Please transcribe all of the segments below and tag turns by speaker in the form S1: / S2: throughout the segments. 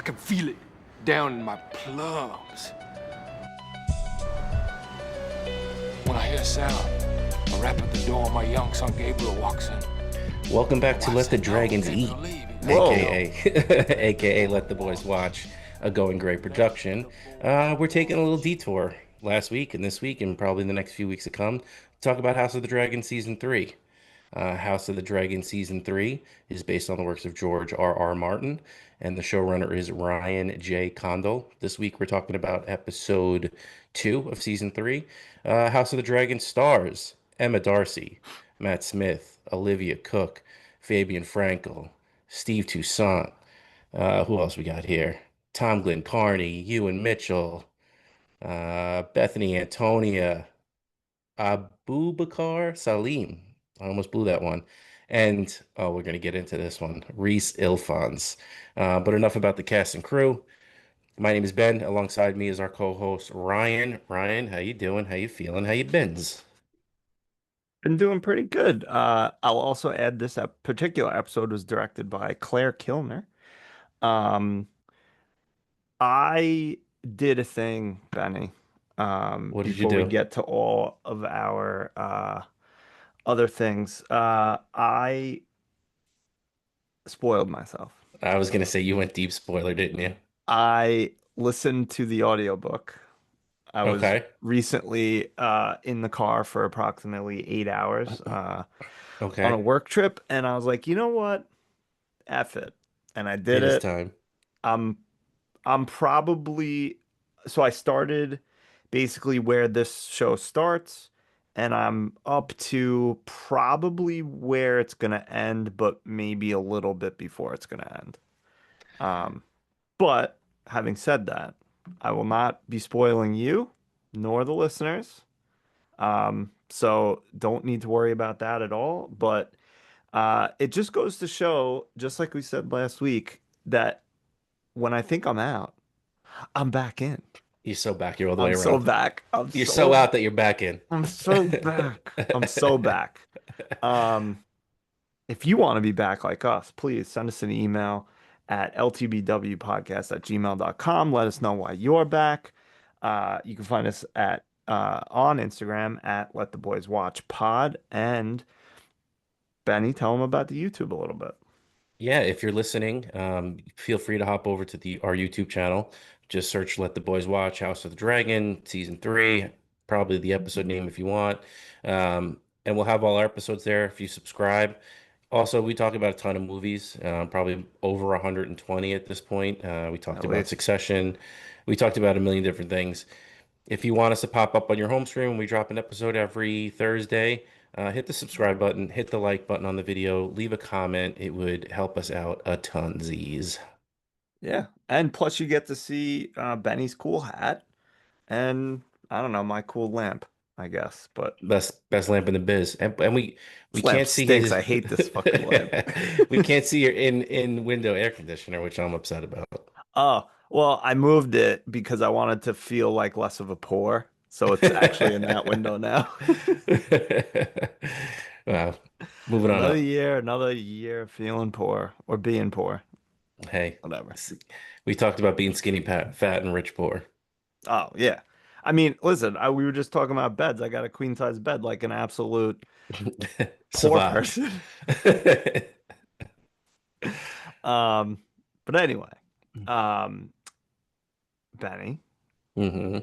S1: can feel it down in my plums. When I hear a sound, a rap at the door, my young son Gabriel walks in.
S2: Welcome back to
S1: I
S2: Let the
S1: said, no,
S2: Dragons Eat,
S1: Gabriel, leave. He goes,
S3: Whoa.
S1: no.
S2: aka aka Let the Boys Watch, a Going Great production. We're taking a little detour last week and this week and probably the next few weeks to come to talk about House of the Dragon season 3. House of the Dragon season 3 is based on the works of George R. R. Martin, and the showrunner is Ryan J. Condal. This week we're talking about episode 2 of season 3. House of the Dragon stars Emma Darcy, Matt Smith, Olivia Cooke, Fabien Frankel, Steve Toussaint. Who else we got here? Tom Glynn-Carney, Ewan Mitchell, Bethany Antonia, Abubakar Salim. I almost blew that one. And oh, we're gonna get into this one. Reese Ilfons. But enough about the cast and crew. My name is Ben. Alongside me is our co-host Ryan. Ryan, how you doing? How you feeling? How you been?
S3: Been doing pretty good. I'll also add this particular episode was directed by Claire Kilner. Um, I did a thing, Benny,
S2: What did you
S3: before we
S2: do?
S3: get to all of our other things. I spoiled myself.
S2: I was gonna say you went deep spoiler, didn't you?
S3: I listened to the audiobook. I was
S2: Okay.
S3: recently in the car for approximately 8 hours on a
S2: Okay.
S3: work trip, and I was like, you know what? F it. And I did
S2: It is
S3: it.
S2: time.
S3: I'm I'm probably so I started basically where this show starts, and I'm up to probably where it's gonna end, but maybe a little bit before it's gonna end. Um, but having said that, I will not be spoiling you nor the listeners. So don't need to worry about that at all. But it just goes to show, just like we said last week, that when I think I'm out, I'm back in.
S2: You're so back. You're all the way
S3: I'm so
S2: around.
S3: back.
S2: You're so out that you're back in.
S3: I'm so back. I'm so back. Um, if you want to be back like us, please send us an email at ltbwpodcast@gmail.com. Let us know why you're back. You can find us at on Instagram at Let the Boys Watch Pod. And Benny, tell them about the YouTube a little bit.
S2: Yeah, if you're listening, feel free to hop over to the our YouTube channel. Just search "Let the Boys Watch House of the Dragon" season 3, probably the episode name if you want. And we'll have all our episodes there if you subscribe. Also, we talk about a ton of movies, probably over 120 at this point. We talked
S3: At
S2: about
S3: least.
S2: Succession. We talked about a million different things. If you want us to pop up on your home screen when we drop an episode every Thursday, hit the subscribe button, hit the like button on the video, leave a comment. It would help us out a tonsies.
S3: Yeah. And plus you get to see Benny's cool hat and I don't know, my cool lamp, I guess. But
S2: Best lamp in the biz, and we
S3: this lamp
S2: can't see
S3: stinks.
S2: his
S3: I hate this fucking lamp.
S2: we can't see your in window air conditioner, which I'm upset about.
S3: Oh, well, I moved it because I wanted to feel like less of a pour. So it's actually in that window now.
S2: Wow, moving on up.
S3: Another year feeling poor or being poor,
S2: Hey,
S3: whatever.
S2: we talked about being skinny, fat, and rich poor.
S3: Oh, yeah. I mean, listen, we were just talking about beds. I got a queen size bed like an absolute poor
S2: Savant.
S3: person. Um, but anyway, um, Benny,
S2: hmm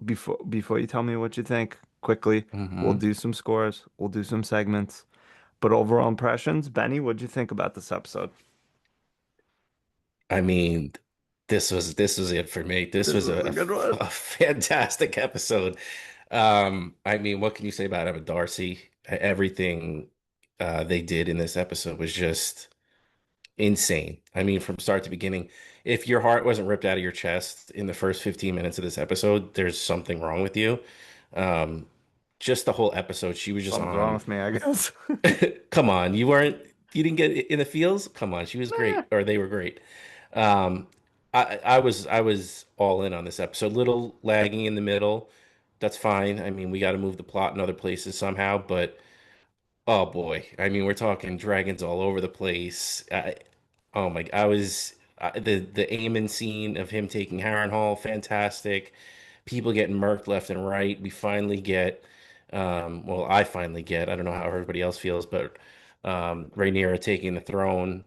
S3: before you tell me what you think, quickly, we'll
S2: hmm
S3: do some scores, we'll do some segments. But overall impressions, Benny, what'd you think about this episode?
S2: I mean, this was it for me. This
S3: This
S2: was
S3: was a good one.
S2: a fantastic episode. I mean, what can you say about Emma Darcy? Everything they did in this episode was just insane. I mean, from start to beginning, if your heart wasn't ripped out of your chest in the first 15 minutes of this episode, there's something wrong with you. Um, just the whole episode, she was just
S3: Something's wrong
S2: on.
S3: with me, I guess.
S2: Come on, you didn't get in the feels? Come on, she was
S3: Nah.
S2: great, or they were great. Um, I was all in on this episode. Little lagging in the middle. That's fine. I mean, we got to move the plot in other places somehow, but oh boy, I mean, we're talking dragons all over the place. Oh my, I was the Eamon scene of him taking Harrenhal, fantastic. People getting murked left and right. We finally get, well, I finally get. I don't know how everybody else feels, but Rhaenyra taking the throne.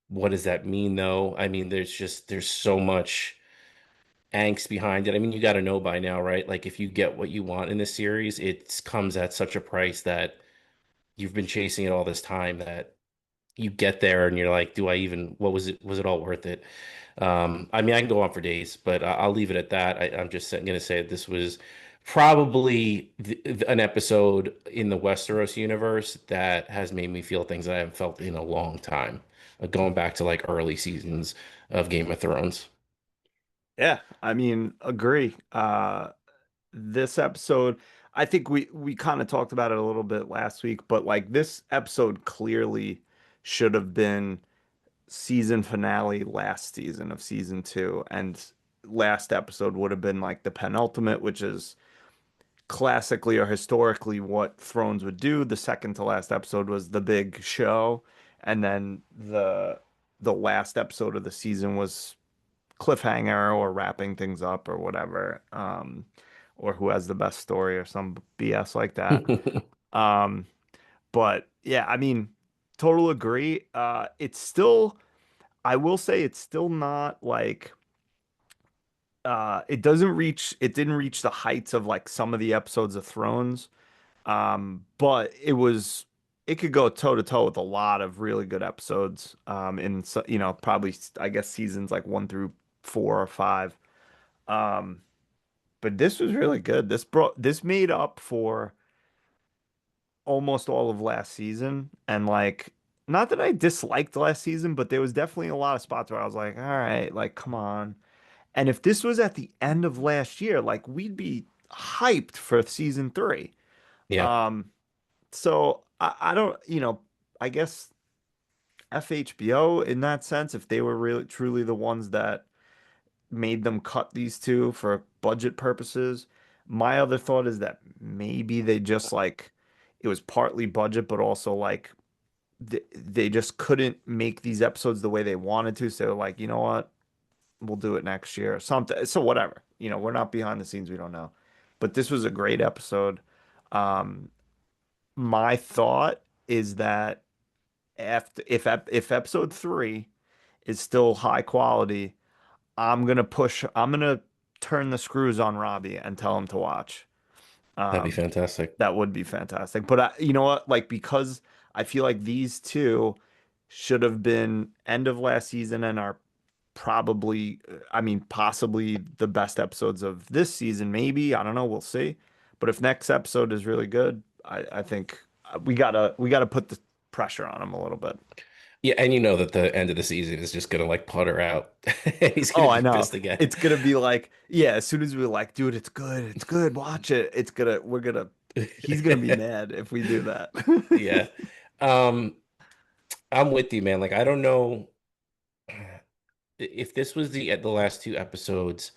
S2: What does that mean, though? I mean, there's so much angst behind it. I mean, you got to know by now, right? Like, if you get what you want in this series, it comes at such a price that you've been chasing it all this time that you get there and you're like, do I even, what was it? Was it all worth it? I mean, I can go on for days, but I'll leave it at that. I'm just going to say this was probably an episode in the Westeros universe that has made me feel things that I haven't felt in a long time, going back to like early seasons of Game of Thrones.
S3: Yeah, I mean, agree. This episode, I think we kind of talked about it a little bit last week, but like this episode clearly should have been season finale last season of season two, and last episode would have been like the penultimate, which is classically or historically what Thrones would do. The second to last episode was the big show, and then the last episode of the season was cliffhanger or wrapping things up or whatever, or who has the best story or some BS like that. Um, but yeah, I mean, total agree. It's still, I will say it's still not like it didn't reach the heights of like some of the episodes of Thrones. But it could go toe to toe with a lot of really good episodes. In probably I guess seasons like 1 through 4 or 5. Um, but this was really good. This made up for almost all of last season. And like, not that I disliked last season, but there was definitely a lot of spots where I was like, all right, like, come on. And if this was at the end of last year, like, we'd be hyped for season three.
S2: Yeah,
S3: Um, so I don't, I guess FHBO in that sense, if they were really truly the ones that made them cut these two for budget purposes. My other thought is that maybe they just like it was partly budget, but also like they just couldn't make these episodes the way they wanted to. So they're like, you know what? We'll do it next year or something. So whatever. We're not behind the scenes. We don't know. But this was a great episode. Um, my thought is that if episode three is still high quality, I'm gonna turn the screws on Robbie and tell him to watch.
S2: that'd be
S3: Um,
S2: fantastic.
S3: that would be fantastic. But you know what? Like, because I feel like these two should have been end of last season and are probably, I mean, possibly the best episodes of this season. Maybe, I don't know. We'll see. But if next episode is really good, I think we gotta put the pressure on him a little bit.
S2: Yeah, and you know that the end of the season is just gonna like putter out. He's gonna
S3: Oh, I
S2: be
S3: know.
S2: pissed again.
S3: It's gonna be like, yeah, as soon as we're like, dude, it's good, watch it. He's gonna be mad if we do that.
S2: Yeah. Um, I'm with you, man. Like, I don't know if this was the last two episodes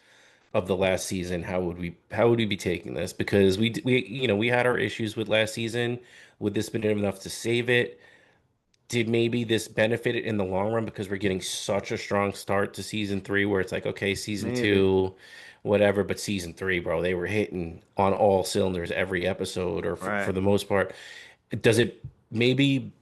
S2: of the last season, how would we be taking this? Because we had our issues with last season. Would this been enough to save it? Did maybe this benefit it in the long run because we're getting such a strong start to season three where it's like, okay, season
S3: Maybe.
S2: two, whatever, but season three, bro, they were hitting on all cylinders every episode, or for
S3: Right.
S2: the most part. Does it maybe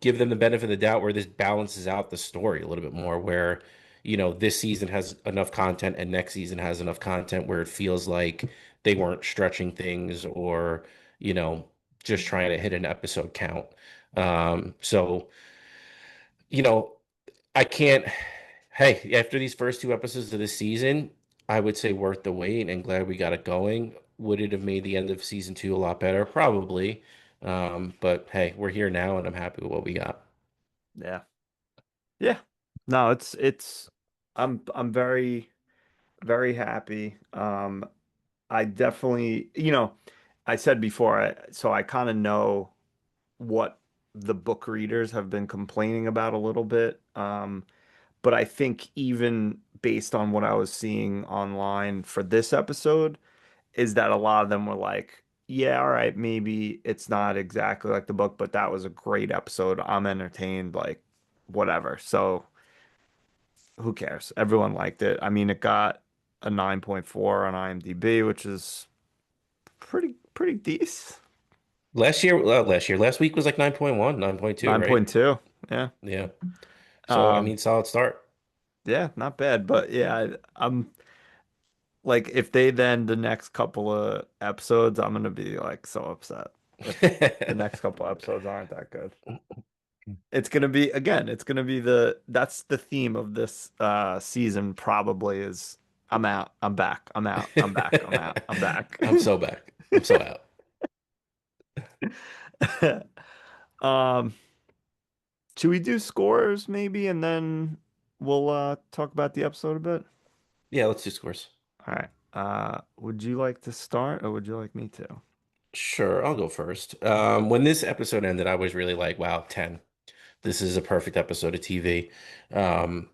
S2: give them the benefit of the doubt where this balances out the story a little bit more, where, this season has enough content and next season has enough content where it feels like they weren't stretching things or, you know, just trying to hit an episode count. So, you know, I can't, hey, after these first two episodes of this season, I would say worth the wait and glad we got it going. Would it have made the end of season two a lot better? Probably. But hey, we're here now and I'm happy with what we got.
S3: Yeah. Yeah. No, I'm very, very happy. I definitely, I said before, so I kind of know what the book readers have been complaining about a little bit. But I think even based on what I was seeing online for this episode, is that a lot of them were like, yeah, all right, maybe it's not exactly like the book, but that was a great episode. I'm entertained, like whatever. So who cares? Everyone liked it. I mean, it got a 9.4 on IMDb, which is pretty decent.
S2: Last week was like 9.1, 9.2, right?
S3: 9.2. Yeah.
S2: Yeah. So, I
S3: Um,
S2: mean, solid start.
S3: yeah, not bad. But yeah, I'm like, if they then the next couple of episodes, I'm gonna be like so upset if the next couple episodes aren't that good. It's gonna be again, it's gonna be that's the theme of this season probably is I'm out, I'm back, I'm out, I'm back, I'm out, I'm back.
S2: I'm so back. I'm so out.
S3: Um, should we do scores maybe and then we'll talk about the episode a bit?
S2: Yeah, let's do scores.
S3: All right. Would you like to start or would you like me to?
S2: Sure, I'll go first. When this episode ended, I was really like, wow, 10. This is a perfect episode of TV. Um,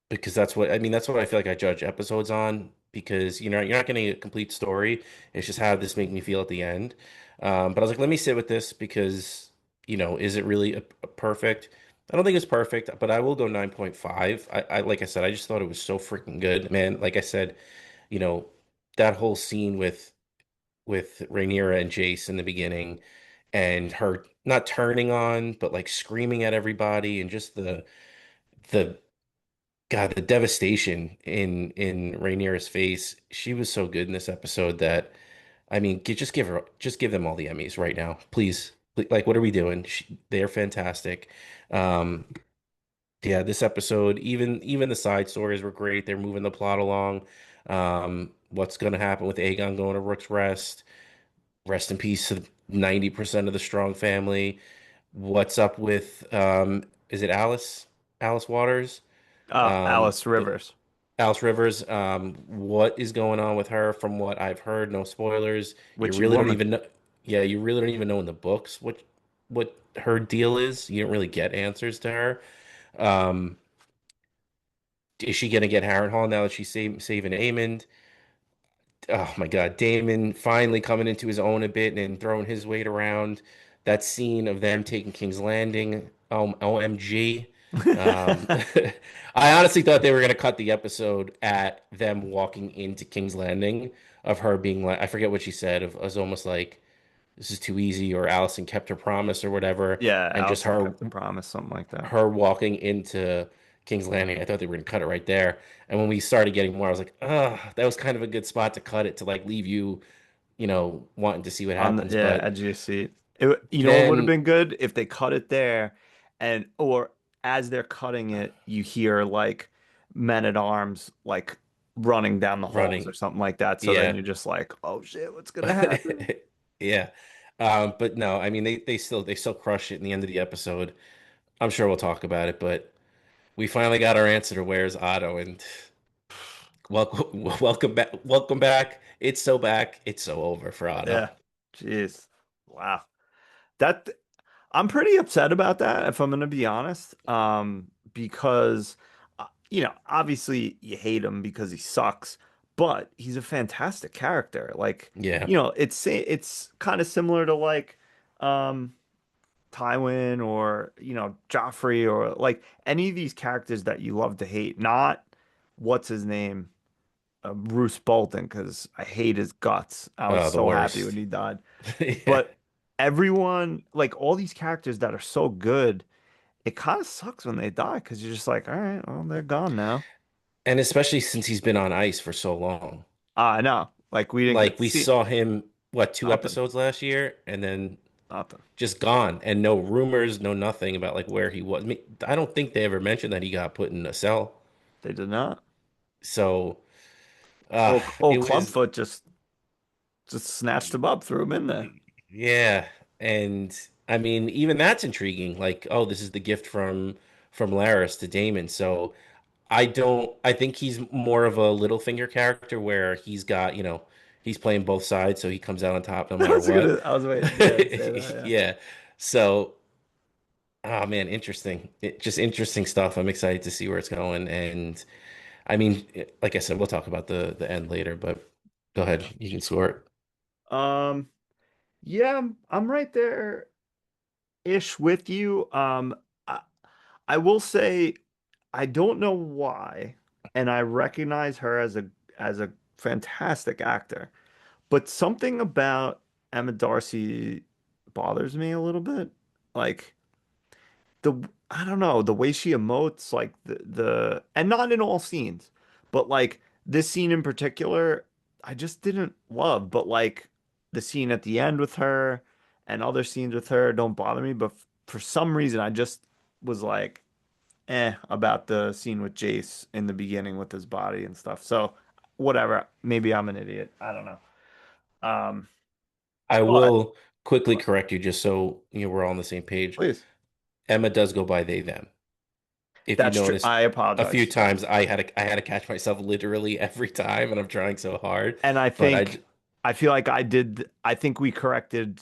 S2: because that's what I feel like I judge episodes on because you're not getting a complete story. It's just how this make me feel at the end. But I was like, let me sit with this because is it really a perfect? I don't think it's perfect, but I will go 9.5. I like I said, I just thought it was so freaking good, man. Like I said, you know, that whole scene with Rhaenyra and Jace in the beginning, and her not turning on, but like screaming at everybody, and just the God, the devastation in Rhaenyra's face. She was so good in this episode that I mean, just give them all the Emmys right now, please. Like, what are we doing? They're fantastic. Um, yeah, this episode, even the side stories were great. They're moving the plot along. What's going to happen with Aegon going to Rook's Rest? Rest in peace to 90% of the Strong family. What's up with is it Alice? Alice Waters?
S3: Alice
S2: The
S3: Rivers,
S2: Alice Rivers, what is going on with her from what I've heard? No spoilers. You
S3: witchy
S2: really don't
S3: woman.
S2: even know. Yeah, you really don't even know in the books what her deal is. You don't really get answers to her. Um, is she gonna get Harrenhal now that she's saving Aemond? Oh my God, Damon finally coming into his own a bit and throwing his weight around. That scene of them taking King's Landing, OMG. Um, I honestly thought they were going to cut the episode at them walking into King's Landing, of her being like, I forget what she said, of was almost like, this is too easy, or Allison kept her promise or whatever,
S3: Yeah,
S2: and just
S3: Allison kept the promise, something like that.
S2: her walking into King's Landing. I thought they were going to cut it right there. And when we started getting more, I was like, oh, that was kind of a good spot to cut it to like leave you, wanting to see what
S3: On the
S2: happens.
S3: yeah,
S2: But
S3: edge of your seat. You know what would have
S2: then
S3: been good if they cut it there, and or as they're cutting it, you hear like men at arms like running down the halls or
S2: running,
S3: something like that. So then
S2: yeah,
S3: you're just like, oh shit, what's gonna happen?
S2: yeah. But no, I mean they still crush it in the end of the episode. I'm sure we'll talk about it, but we finally got our answer to where's Otto, and welcome back, welcome back. It's so back, it's so over for Otto.
S3: Yeah. Jeez. Wow. That I'm pretty upset about that, if I'm gonna be honest. Because obviously you hate him because he sucks, but he's a fantastic character. Like,
S2: Yeah,
S3: it's kind of similar to like um Tywin or Joffrey or like any of these characters that you love to hate. Not what's his name, Bruce Bolton, because I hate his guts. I was
S2: the
S3: so happy when
S2: worst.
S3: he died.
S2: Yeah.
S3: But everyone, like all these characters that are so good, it kind of sucks when they die because you're just like, all right, well, they're gone now.
S2: And especially since he's been on ice for so long.
S3: I know. Like we didn't get
S2: Like
S3: to
S2: we
S3: see
S2: saw him, what, two
S3: nothing.
S2: episodes last year, and then
S3: Nothing.
S2: just gone, and no rumors, no nothing about like where he was. I mean, I don't think they ever mentioned that he got put in a cell.
S3: They did not.
S2: So it
S3: Old
S2: was,
S3: Clubfoot just snatched him up, threw him in there.
S2: yeah. And I mean, even that's intriguing. Like, oh, this is the gift from Laris to Damon. So I think he's more of a Littlefinger character where he's got, he's playing both sides, so he comes out on top no matter what.
S3: I was waiting for you to say that.
S2: Yeah. So, oh man, interesting. Just interesting stuff. I'm excited to see where it's going. And I mean, like I said, we'll talk about the end later, but go ahead. You can score it.
S3: Yeah. Yeah, I'm right there ish with you. I, I will say. I don't know why, and I recognize her as a fantastic actor, but something about Emma Darcy bothers me a little bit. Like the I don't know, the way she emotes, like the and not in all scenes, but like this scene in particular, I just didn't love. But like the scene at the end with her and other scenes with her don't bother me. But for some reason, I just was like, about the scene with Jace in the beginning with his body and stuff. So whatever. Maybe I'm an idiot. I don't know. Um,
S2: I
S3: but
S2: will quickly correct you just so we're all on the same page.
S3: please,
S2: Emma does go by they them. If you
S3: that's true.
S2: noticed,
S3: I
S2: a few
S3: apologize.
S2: times I had to catch myself literally every time, and I'm trying so hard.
S3: And
S2: But
S3: I feel like I think we corrected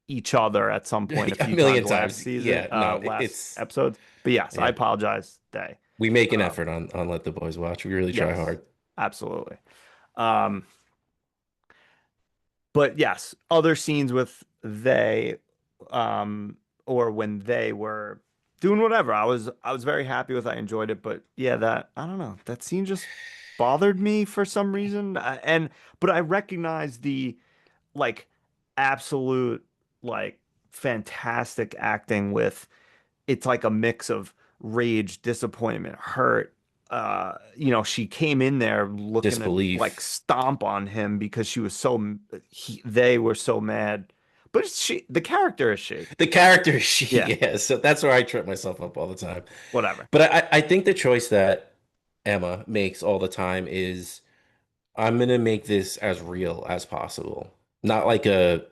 S3: each other at some point a
S2: a
S3: few times
S2: million
S3: last
S2: times,
S3: season,
S2: yeah, no,
S3: last
S2: it's
S3: episodes. But yes, I
S2: yeah.
S3: apologize, Day.
S2: We make an
S3: Um,
S2: effort on Let the Boys Watch. We really try
S3: yes,
S2: hard.
S3: absolutely. Um, but yes, other scenes with they, um, or when they were doing whatever, I was very happy with. I enjoyed it, but yeah, that I don't know, that scene just bothered me for some reason. And but I recognize the like absolute like fantastic acting with it's like a mix of rage, disappointment, hurt. She came in there looking to like
S2: Disbelief.
S3: stomp on him because she was they were so mad. But the character is she.
S2: The character is she,
S3: Yeah,
S2: yeah. So that's where I trip myself up all the time.
S3: whatever.
S2: But I think the choice that Emma makes all the time is I'm gonna make this as real as possible. Not like a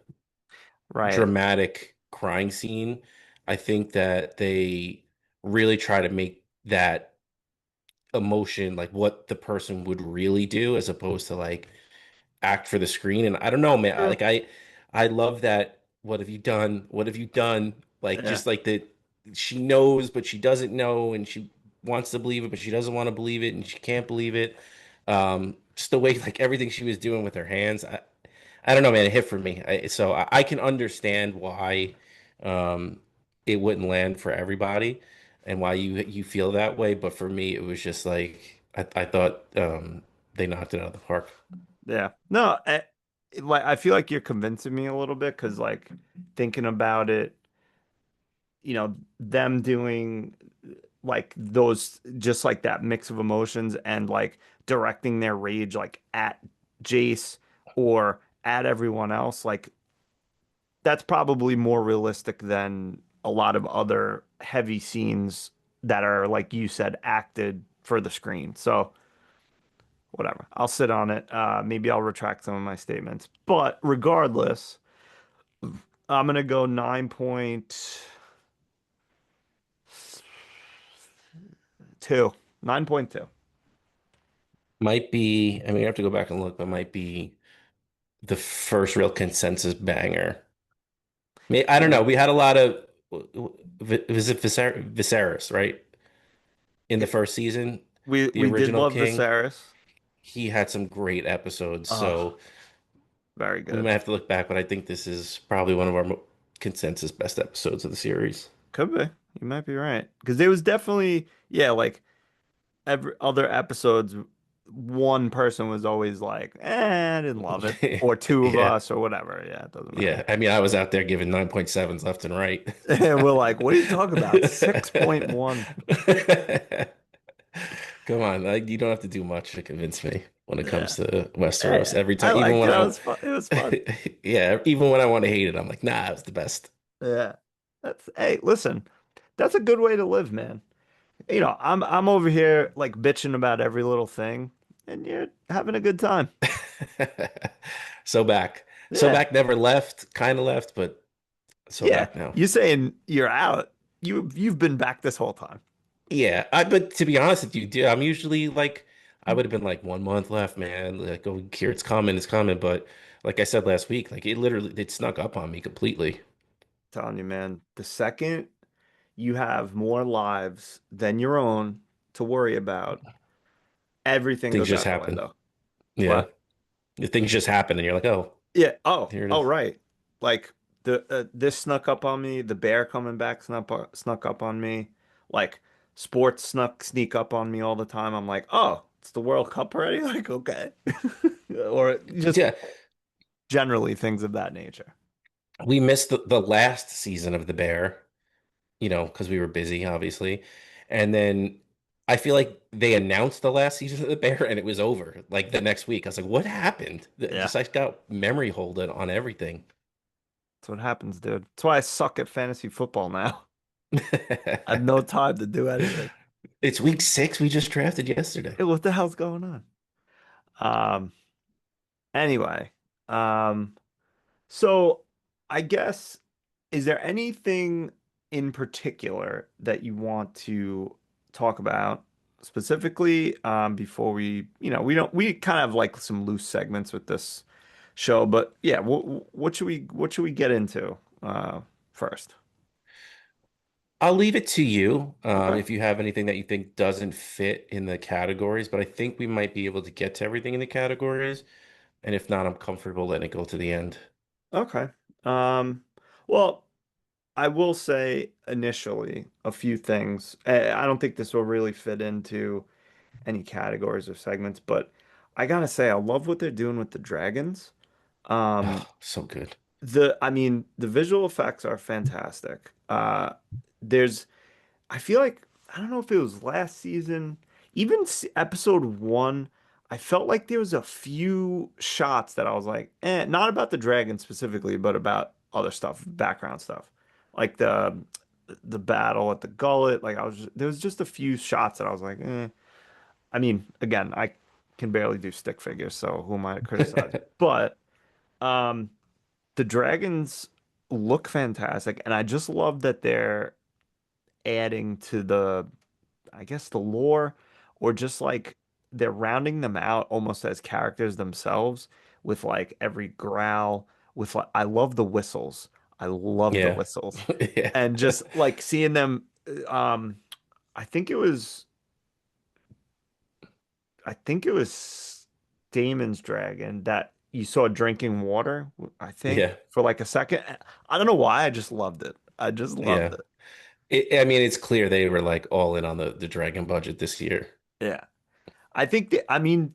S3: Right.
S2: dramatic crying scene. I think that they really try to make that emotion like what the person would really do as opposed to like act for the screen. And I don't know, man.
S3: True.
S2: I love that. What have you done? What have you done? Like
S3: Yeah.
S2: just like that she knows, but she doesn't know, and she wants to believe it, but she doesn't want to believe it, and she can't believe it. Just the way like everything she was doing with her hands. I don't know, man. It hit for me. So I can understand why um, it wouldn't land for everybody and why you feel that way. But for me, it was just like I thought they knocked it out of the park.
S3: Yeah. No, like I feel like you're convincing me a little bit because like thinking about it, them doing like those just like that mix of emotions and like directing their rage like at Jace or at everyone else, like that's probably more realistic than a lot of other heavy scenes that are, like you said, acted for the screen. So whatever. I'll sit on it. Maybe I'll retract some of my statements. But regardless, I'm gonna go 9.2. 9.2.
S2: Might be, I mean, I have to go back and look, but might be the first real consensus banger. I don't
S3: Yeah.
S2: know. We had a lot of, was it Viserys, right? In the first season, the
S3: We did
S2: original
S3: love
S2: king,
S3: Viserys.
S2: he had some great episodes.
S3: Oh,
S2: So
S3: very
S2: we
S3: good.
S2: might have to look back, but I think this is probably one of our consensus best episodes of the series.
S3: Could be. You might be right. Because there was definitely, yeah, like every other episodes, one person was always like, I didn't love it. Or two of
S2: Yeah.
S3: us or whatever. Yeah, it doesn't
S2: Yeah.
S3: matter.
S2: I mean, I was out there giving 9.7s left and right.
S3: And we're like, what are you talking about? 6.1.
S2: Come on, you don't have to do much to convince me when it
S3: Yeah.
S2: comes to Westeros.
S3: Yeah.
S2: Every
S3: I
S2: time, even
S3: liked it.
S2: when
S3: It was fun. It was fun.
S2: yeah, even when I want to hate it, I'm like, nah, it's the best.
S3: Yeah. Hey, listen, that's a good way to live, man. I'm over here like bitching about every little thing, and you're having a good time.
S2: So back, so
S3: Yeah.
S2: back never left, kind of left, but so
S3: Yeah.
S2: back now.
S3: You saying you're out. You've been back this whole time.
S2: Yeah, but to be honest with you, dude, I'm usually like, I would have been like 1 month left, man. Like, oh, here it's coming, it's coming. But like I said last week, like it snuck up on me completely.
S3: Telling you, man, the second you have more lives than your own to worry about, everything
S2: Things
S3: goes
S2: just
S3: out the
S2: happen.
S3: window.
S2: Yeah.
S3: What?
S2: Things just happen, and you're like, oh,
S3: Yeah. Oh,
S2: here it
S3: oh,
S2: is.
S3: right. Like this snuck up on me. The bear coming back snuck up on me. Like sports sneak up on me all the time. I'm like, oh, it's the World Cup already? Like, okay. Or just
S2: Yeah,
S3: generally things of that nature.
S2: we missed the last season of The Bear, because we were busy, obviously. And then I feel like they announced the last season of The Bear and it was over like the next week. I was like, what happened?
S3: Yeah,
S2: Just I got memory holded on everything.
S3: that's what happens, dude. That's why I suck at fantasy football now. I have no time to do anything.
S2: It's week 6. We just drafted yesterday.
S3: Hey, what the hell's going on? Um, anyway, um, so I guess is there anything in particular that you want to talk about specifically before we kind of have like some loose segments with this show, but yeah, what should we get into first?
S2: I'll leave it to you
S3: Okay.
S2: if you have anything that you think doesn't fit in the categories, but I think we might be able to get to everything in the categories. And if not, I'm comfortable letting it go to the end.
S3: Okay. Um, well, I will say initially a few things. I don't think this will really fit into any categories or segments, but I gotta say I love what they're doing with the dragons. Um,
S2: Oh, so good.
S3: I mean, the visual effects are fantastic. There's I feel like I don't know if it was last season, even episode one, I felt like there was a few shots that I was like, not about the dragon specifically, but about other stuff, background stuff, like the battle at the gullet. Like there was just a few shots that I was like, eh. I mean, again, I can barely do stick figures, so who am I to criticize? But um, the dragons look fantastic, and I just love that they're adding to I guess the lore, or just like they're rounding them out almost as characters themselves with like every growl with like I love the whistles. I love the
S2: Yeah.
S3: whistles.
S2: Yeah.
S3: And just like seeing them I think it was I think it was Damon's dragon that you saw drinking water, I think,
S2: Yeah.
S3: for like a second. I don't know why, I just loved it. I just loved
S2: Yeah.
S3: it.
S2: I mean, it's clear they were like all in on the Dragon budget this year.
S3: Yeah. I mean,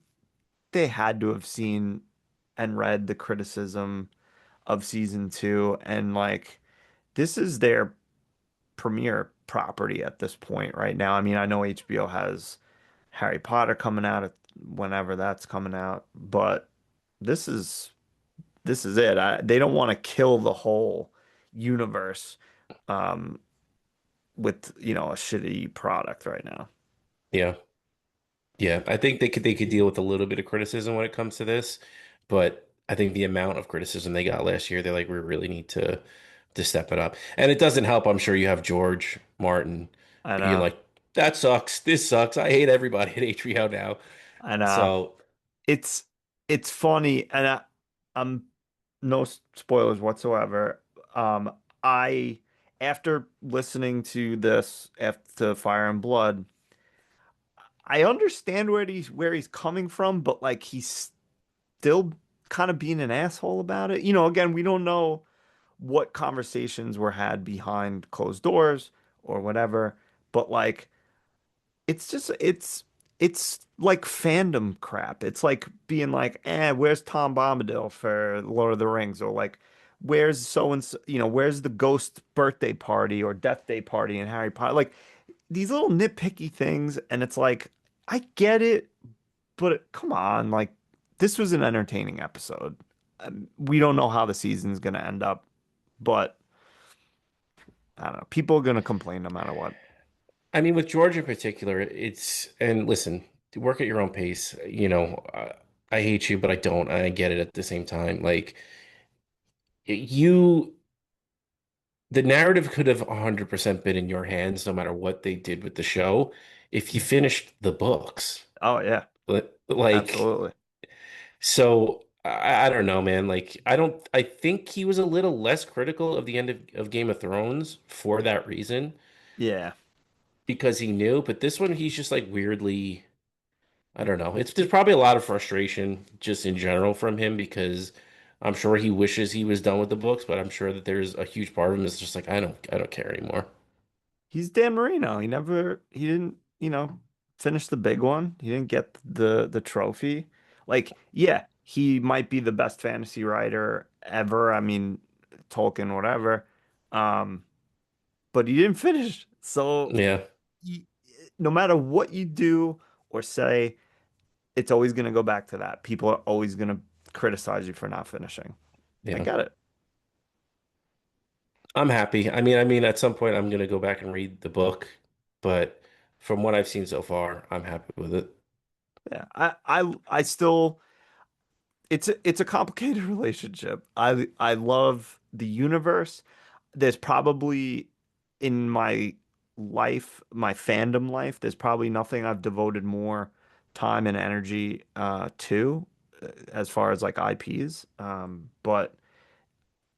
S3: they had to have seen and read the criticism of season two, and like this is their premiere property at this point right now. I mean, I know HBO has Harry Potter coming out whenever that's coming out, but this is this is it. They don't want to kill the whole universe um, with, a shitty product right now.
S2: Yeah. Yeah. I think they could deal with a little bit of criticism when it comes to this, but I think the amount of criticism they got last year, they're like, we really need to step it up. And it doesn't help. I'm sure you have George Martin
S3: I
S2: being
S3: know.
S2: like, that sucks. This sucks. I hate everybody at HBO now.
S3: I know.
S2: So
S3: It's it's funny, and I'm no spoilers whatsoever. I after listening to this after Fire and Blood, I understand where he's coming from, but like he's still kind of being an asshole about it. Again, we don't know what conversations were had behind closed doors or whatever, but like it's just it's like fandom crap. It's like being like, where's Tom Bombadil for Lord of the Rings? Or like, where's so and so, where's the ghost birthday party or death day party in Harry Potter? Like these little nitpicky things, and it's like, I get it, but come on, like this was an entertaining episode. We don't know how the season's gonna end up, but I don't know. People are gonna complain no matter what.
S2: I mean, with George in particular, and listen, work at your own pace. I hate you, but I don't. I get it at the same time. Like, you, the narrative could have 100% been in your hands no matter what they did with the show if you finished the books.
S3: Oh yeah,
S2: Like,
S3: absolutely.
S2: so I don't know, man. Like, I think he was a little less critical of the end of Game of Thrones for that reason
S3: Yeah.
S2: because he knew, but this one, he's just like weirdly. I don't know. There's probably a lot of frustration just in general from him because I'm sure he wishes he was done with the books, but I'm sure that there's a huge part of him that's just like I don't care anymore.
S3: he's Dan Marino. He didn't, finish the big one. He didn't get the trophy. Like, yeah, he might be the best fantasy writer ever. I mean, Tolkien, whatever. Um, but he didn't finish. So
S2: Yeah,
S3: y- no matter what you do or say, it's always going to go back to that. People are always going to criticize you for not finishing. I
S2: yeah.
S3: get it.
S2: I'm happy. I mean, at some point I'm gonna go back and read the book, but from what I've seen so far, I'm happy with it.
S3: Yeah. I still it's a complicated relationship. I love the universe. There's probably in my life, my fandom life, there's probably nothing I've devoted more time and energy to as far as like IPs. But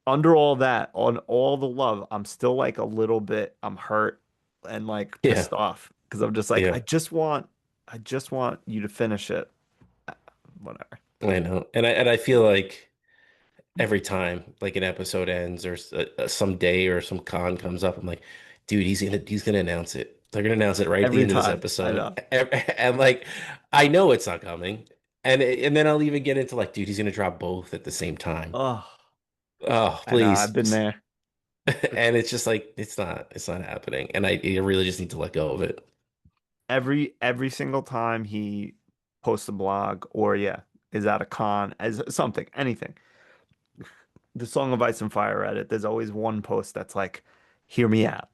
S3: under all that, on all the love, I'm still like a little bit, I'm hurt and like
S2: Yeah,
S3: pissed off because I'm just like,
S2: yeah.
S3: I just want you to finish it. Whatever.
S2: I know. And I feel like every time like an episode ends or some day or some con comes up, I'm like, dude, he's gonna announce it. They're gonna announce it right at the
S3: Every
S2: end of this
S3: time. I
S2: episode,
S3: know.
S2: and like, I know it's not coming, and then I'll even get into like, dude, he's gonna drop both at the same time.
S3: Oh,
S2: Oh,
S3: I know. I've
S2: please.
S3: been there.
S2: And it's just like it's not happening, and I really just need to let go of it.
S3: Every single time he posts a blog or yeah, is at a con as something, anything. The Song of Ice and Fire Reddit, there's always one post that's like, hear me out.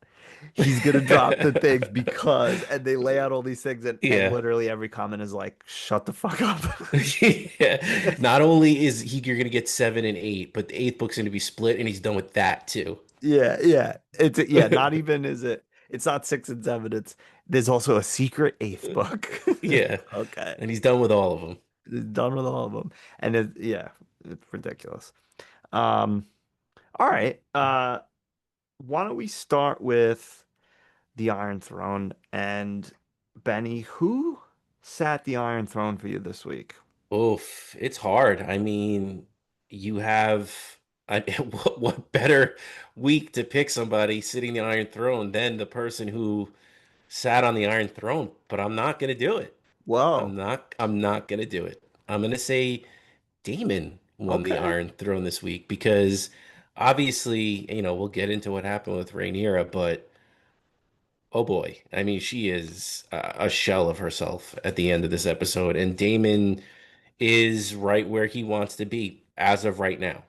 S3: He's gonna drop the things because and they lay out all these things and
S2: Yeah.
S3: literally every comment is like, shut the fuck up.
S2: Yeah. Not only is you're gonna get 7 and 8, but the eighth book's gonna be split, and he's done with that too.
S3: Yeah, yeah. Yeah, not even is it it's not six and seven, it's there's also a secret eighth book.
S2: Yeah,
S3: Okay.
S2: and he's done with all of them.
S3: It's done with all of them. And yeah, it's ridiculous. Um, all right. Why don't we start with the Iron Throne and Benny, who sat the Iron Throne for you this week?
S2: Oof, it's hard. I mean, you have what better week to pick somebody sitting the Iron Throne than the person who sat on the Iron Throne? But I'm not gonna do it.
S3: Whoa.
S2: I'm not gonna do it. I'm gonna say Damon won the
S3: Okay.
S2: Iron Throne this week because obviously, we'll get into what happened with Rhaenyra, but oh boy, I mean, she is a shell of herself at the end of this episode, and Damon is right where he wants to be as of right now.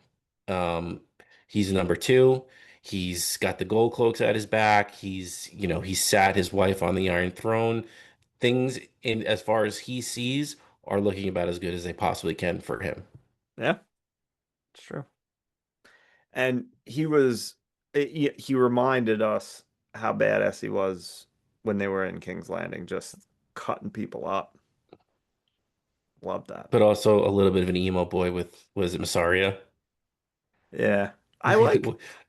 S2: Um, he's number two. He's got the gold cloaks at his back. He's sat his wife on the Iron Throne. Things in as far as he sees are looking about as good as they possibly can for him.
S3: Yeah, it's true. And he reminded us how badass he was when they were in King's Landing, just cutting people up. Love that.
S2: But also a little bit of an emo boy with, was it Massaria?
S3: Yeah. I like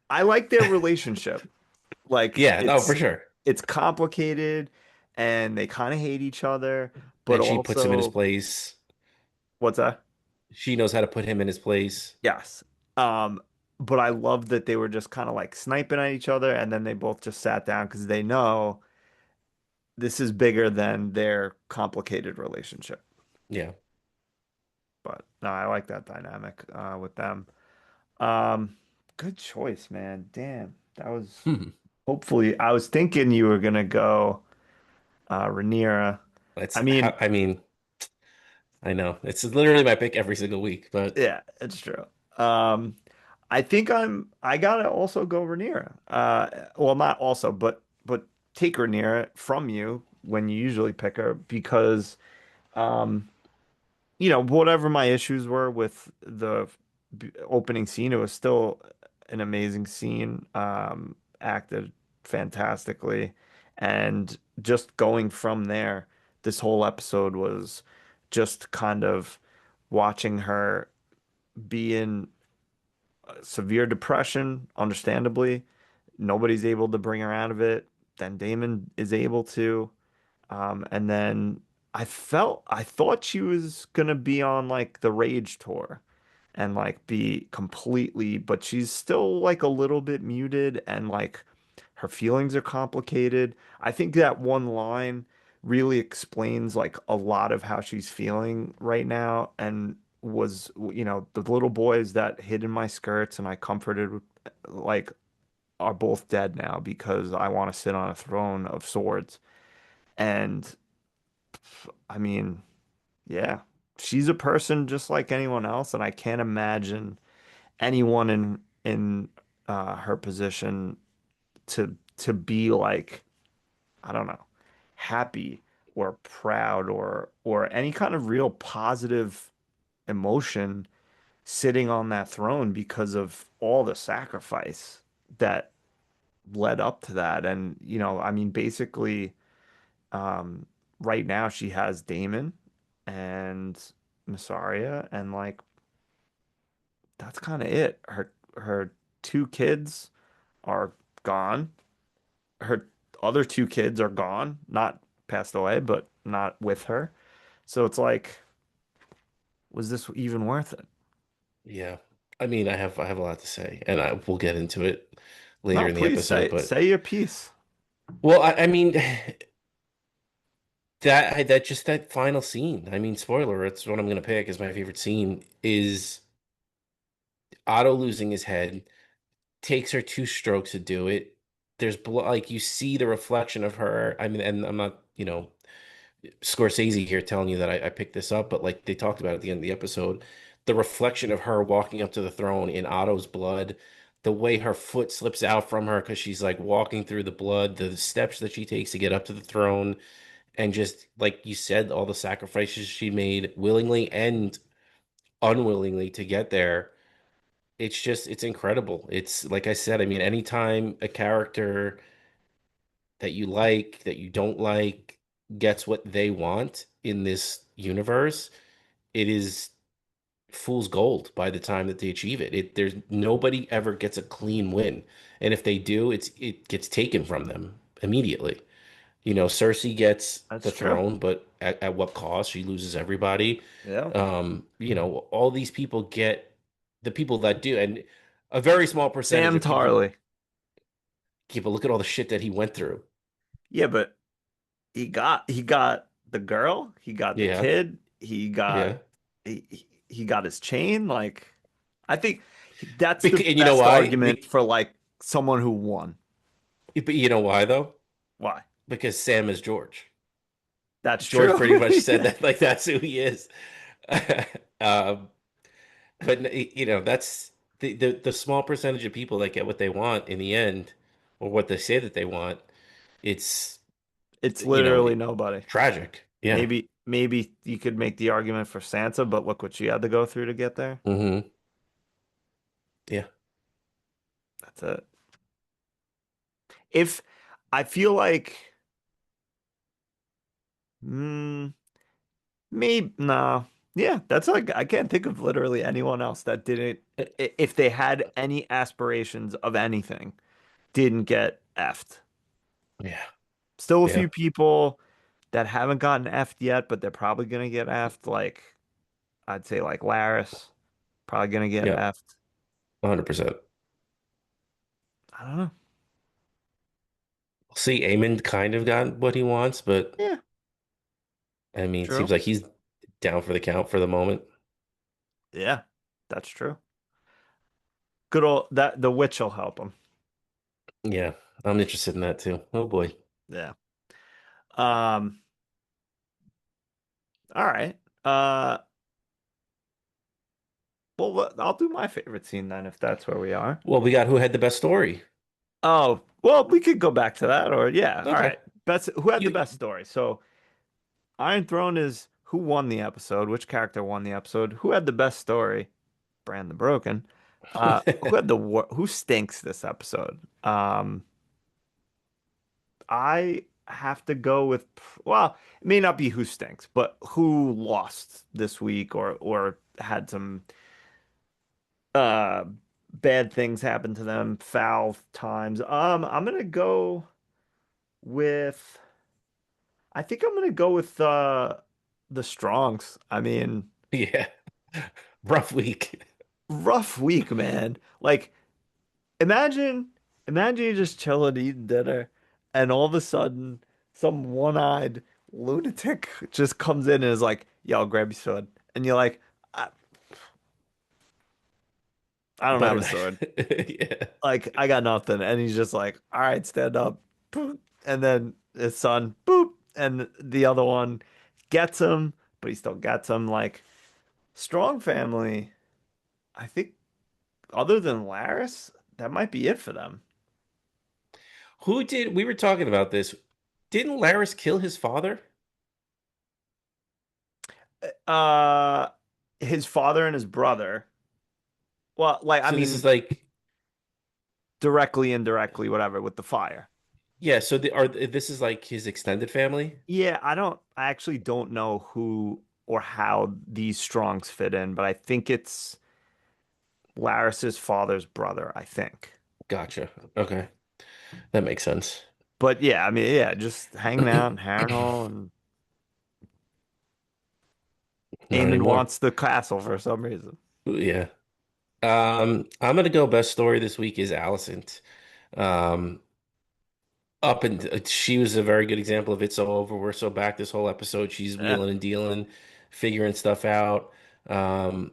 S3: I like their relationship. Like
S2: Yeah, no, for sure.
S3: it's complicated and they kind of hate each other, but
S2: And she puts him in his
S3: also
S2: place.
S3: what's that?
S2: She knows how to put him in his place.
S3: Yes. Um, but I love that they were just kind of like sniping at each other and then they both just sat down because they know this is bigger than their complicated relationship.
S2: Yeah.
S3: But no, I like that dynamic with them. Um, good choice, man. Damn. That was hopefully I was thinking you were gonna go Rhaenyra. I
S2: That's
S3: mean,
S2: how, I mean, I know. It's literally my pick every single week, but
S3: yeah, it's true. Um, I think I gotta also go Rhaenyra. Well, not also, but take Rhaenyra from you when you usually pick her because um, whatever my issues were with the opening scene, it was still an amazing scene. Acted fantastically, and just going from there, this whole episode was just kind of watching her be in severe depression, understandably. Nobody's able to bring her out of it. Then Damon is able to. And then I thought she was gonna be on like the Rage tour and like be completely, but she's still like a little bit muted and like her feelings are complicated. I think that one line really explains like a lot of how she's feeling right now and was, the little boys that hid in my skirts and I comforted like are both dead now because I want to sit on a throne of swords. And I mean, yeah, she's a person just like anyone else, and I can't imagine anyone in her position to be like, I don't know, happy or proud or any kind of real positive emotion sitting on that throne because of all the sacrifice that led up to that. And, I mean, basically, um, right now she has Damon and Massaria, and like that's kind of it. Her two kids are gone. Her other two kids are gone, not passed away, but not with her. So it's like, was this even worth it?
S2: Yeah. I mean, I have a lot to say, and I we'll get into it later
S3: No,
S2: in the
S3: please
S2: episode,
S3: say
S2: but
S3: say your piece.
S2: well, I mean that just that final scene. I mean, spoiler, it's what I'm gonna pick as my favorite scene is Otto losing his head, takes her two strokes to do it. There's blood, like you see the reflection of her. I mean, and I'm not, Scorsese here telling you that I picked this up, but like they talked about at the end of the episode, the reflection of her walking up to the throne in Otto's blood, the way her foot slips out from her because she's like walking through the blood, the steps that she takes to get up to the throne, and just like you said, all the sacrifices she made willingly and unwillingly to get there. It's incredible. It's like I said, I mean, anytime a character that you like, that you don't like, gets what they want in this universe, it is fool's gold by the time that they achieve it. There's nobody ever gets a clean win. And if they do, it gets taken from them immediately. Cersei gets
S3: That's
S2: the
S3: true.
S2: throne, but at what cost? She loses everybody.
S3: Yeah.
S2: All these people get the people that do, and a very small percentage
S3: Sam
S2: of people.
S3: Tarley.
S2: Yeah, but look at all the shit that he went through.
S3: Yeah, but he got the girl, he got the
S2: Yeah,
S3: kid, he got
S2: yeah.
S3: he got his chain. Like, I think that's the
S2: And you know
S3: best
S2: why?
S3: argument for like someone who won.
S2: But you know why though?
S3: Why?
S2: Because Sam is George.
S3: That's
S2: George
S3: true.
S2: pretty much said
S3: Yeah.
S2: that like that's who he is. um, but that's the small percentage of people that get what they want in the end, or what they say that they want. It's
S3: It's
S2: you know
S3: literally nobody.
S2: tragic. Yeah.
S3: Maybe you could make the argument for Sansa, but look what she had to go through to get there.
S2: Hmm. Yeah.
S3: That's it. If I feel like, mm, maybe no. Yeah, that's like I can't think of literally anyone else that didn't, if they had any aspirations of anything, didn't get effed.
S2: Yeah.
S3: Still a
S2: Yeah.
S3: few people that haven't gotten effed yet, but they're probably gonna get effed. Like I'd say like Laris, probably gonna get
S2: Yeah.
S3: effed.
S2: 100%.
S3: I don't know.
S2: See, Eamon kind of got what he wants, but
S3: Yeah,
S2: I mean, it seems
S3: true.
S2: like he's down for the count for the moment.
S3: Yeah, that's true. Good old that the witch will help him.
S2: Yeah, I'm interested in that too. Oh boy.
S3: Yeah. Um. All right. Uh. Well, I'll do my favorite scene then, if that's where we are.
S2: Well, we got who had the best story.
S3: Oh, well, we could go back to that, or yeah. All
S2: Okay.
S3: right. Best who had the
S2: You
S3: best story? So Iron Throne is who won the episode, which character won the episode, who had the best story? Bran the Broken. Who had who stinks this episode? I have to go with, well, it may not be who stinks, but who lost this week or had some uh bad things happen to them, foul times. I'm gonna go with I think I'm gonna go with the Strongs. I mean,
S2: yeah. Rough week.
S3: rough week, man. Like, imagine. Imagine you just chilling eating dinner, and all of a sudden, some one-eyed lunatic just comes in and is like, "Yo, I'll grab your sword," and you're like, "I, I don't have
S2: Butter
S3: a sword.
S2: knife. Yeah.
S3: Like, I got nothing." And he's just like, "All right, stand up," boop. And then his son, boop, and the other one gets him, but he still gets him. Like, strong family. I think other than Laris, that might be it for them.
S2: We were talking about this. Didn't Laris kill his father?
S3: Uh, his father and his brother. Well, like I
S2: So this is
S3: mean,
S2: like,
S3: directly, indirectly, whatever, with the fire.
S2: yeah, so this is like his extended family?
S3: Yeah, I actually don't know who or how these Strongs fit in, but I think it's Laris's father's brother, I think.
S2: Gotcha. Okay. That makes sense.
S3: But yeah, I mean, yeah, just hanging out in Harrenhal, and
S2: Not
S3: Eamon
S2: anymore.
S3: wants the castle for some reason.
S2: Yeah. I'm gonna go best story this week is Allison. Um, up and she was a very good example of it's so over, we're so back this whole episode. She's
S3: Yeah.
S2: wheeling and dealing, figuring stuff out. Um,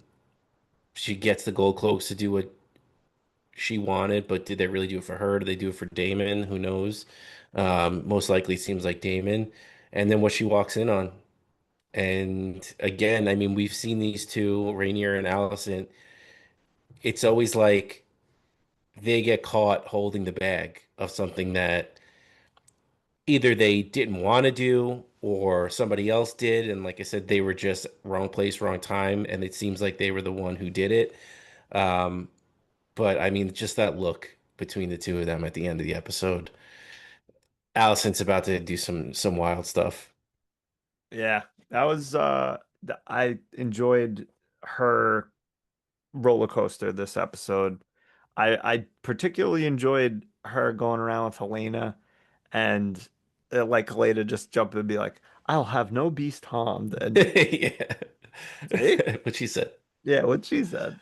S2: she gets the gold cloaks to do what she wanted, but did they really do it for her? Did they do it for Damon? Who knows? Most likely seems like Damon. And then what she walks in on. And again, I mean, we've seen these two, Rainier and Allison. It's always like they get caught holding the bag of something that either they didn't want to do or somebody else did. And like I said, they were just wrong place, wrong time. And it seems like they were the one who did it. Um, but I mean, just that look between the two of them at the end of the episode. Allison's about to do some wild stuff.
S3: Yeah. That was I enjoyed her roller coaster this episode. I particularly enjoyed her going around with Helena and like Helena just jump and be like, "I'll have no beast harmed." And
S2: Yeah.
S3: see?
S2: What she said.
S3: Yeah, what she said.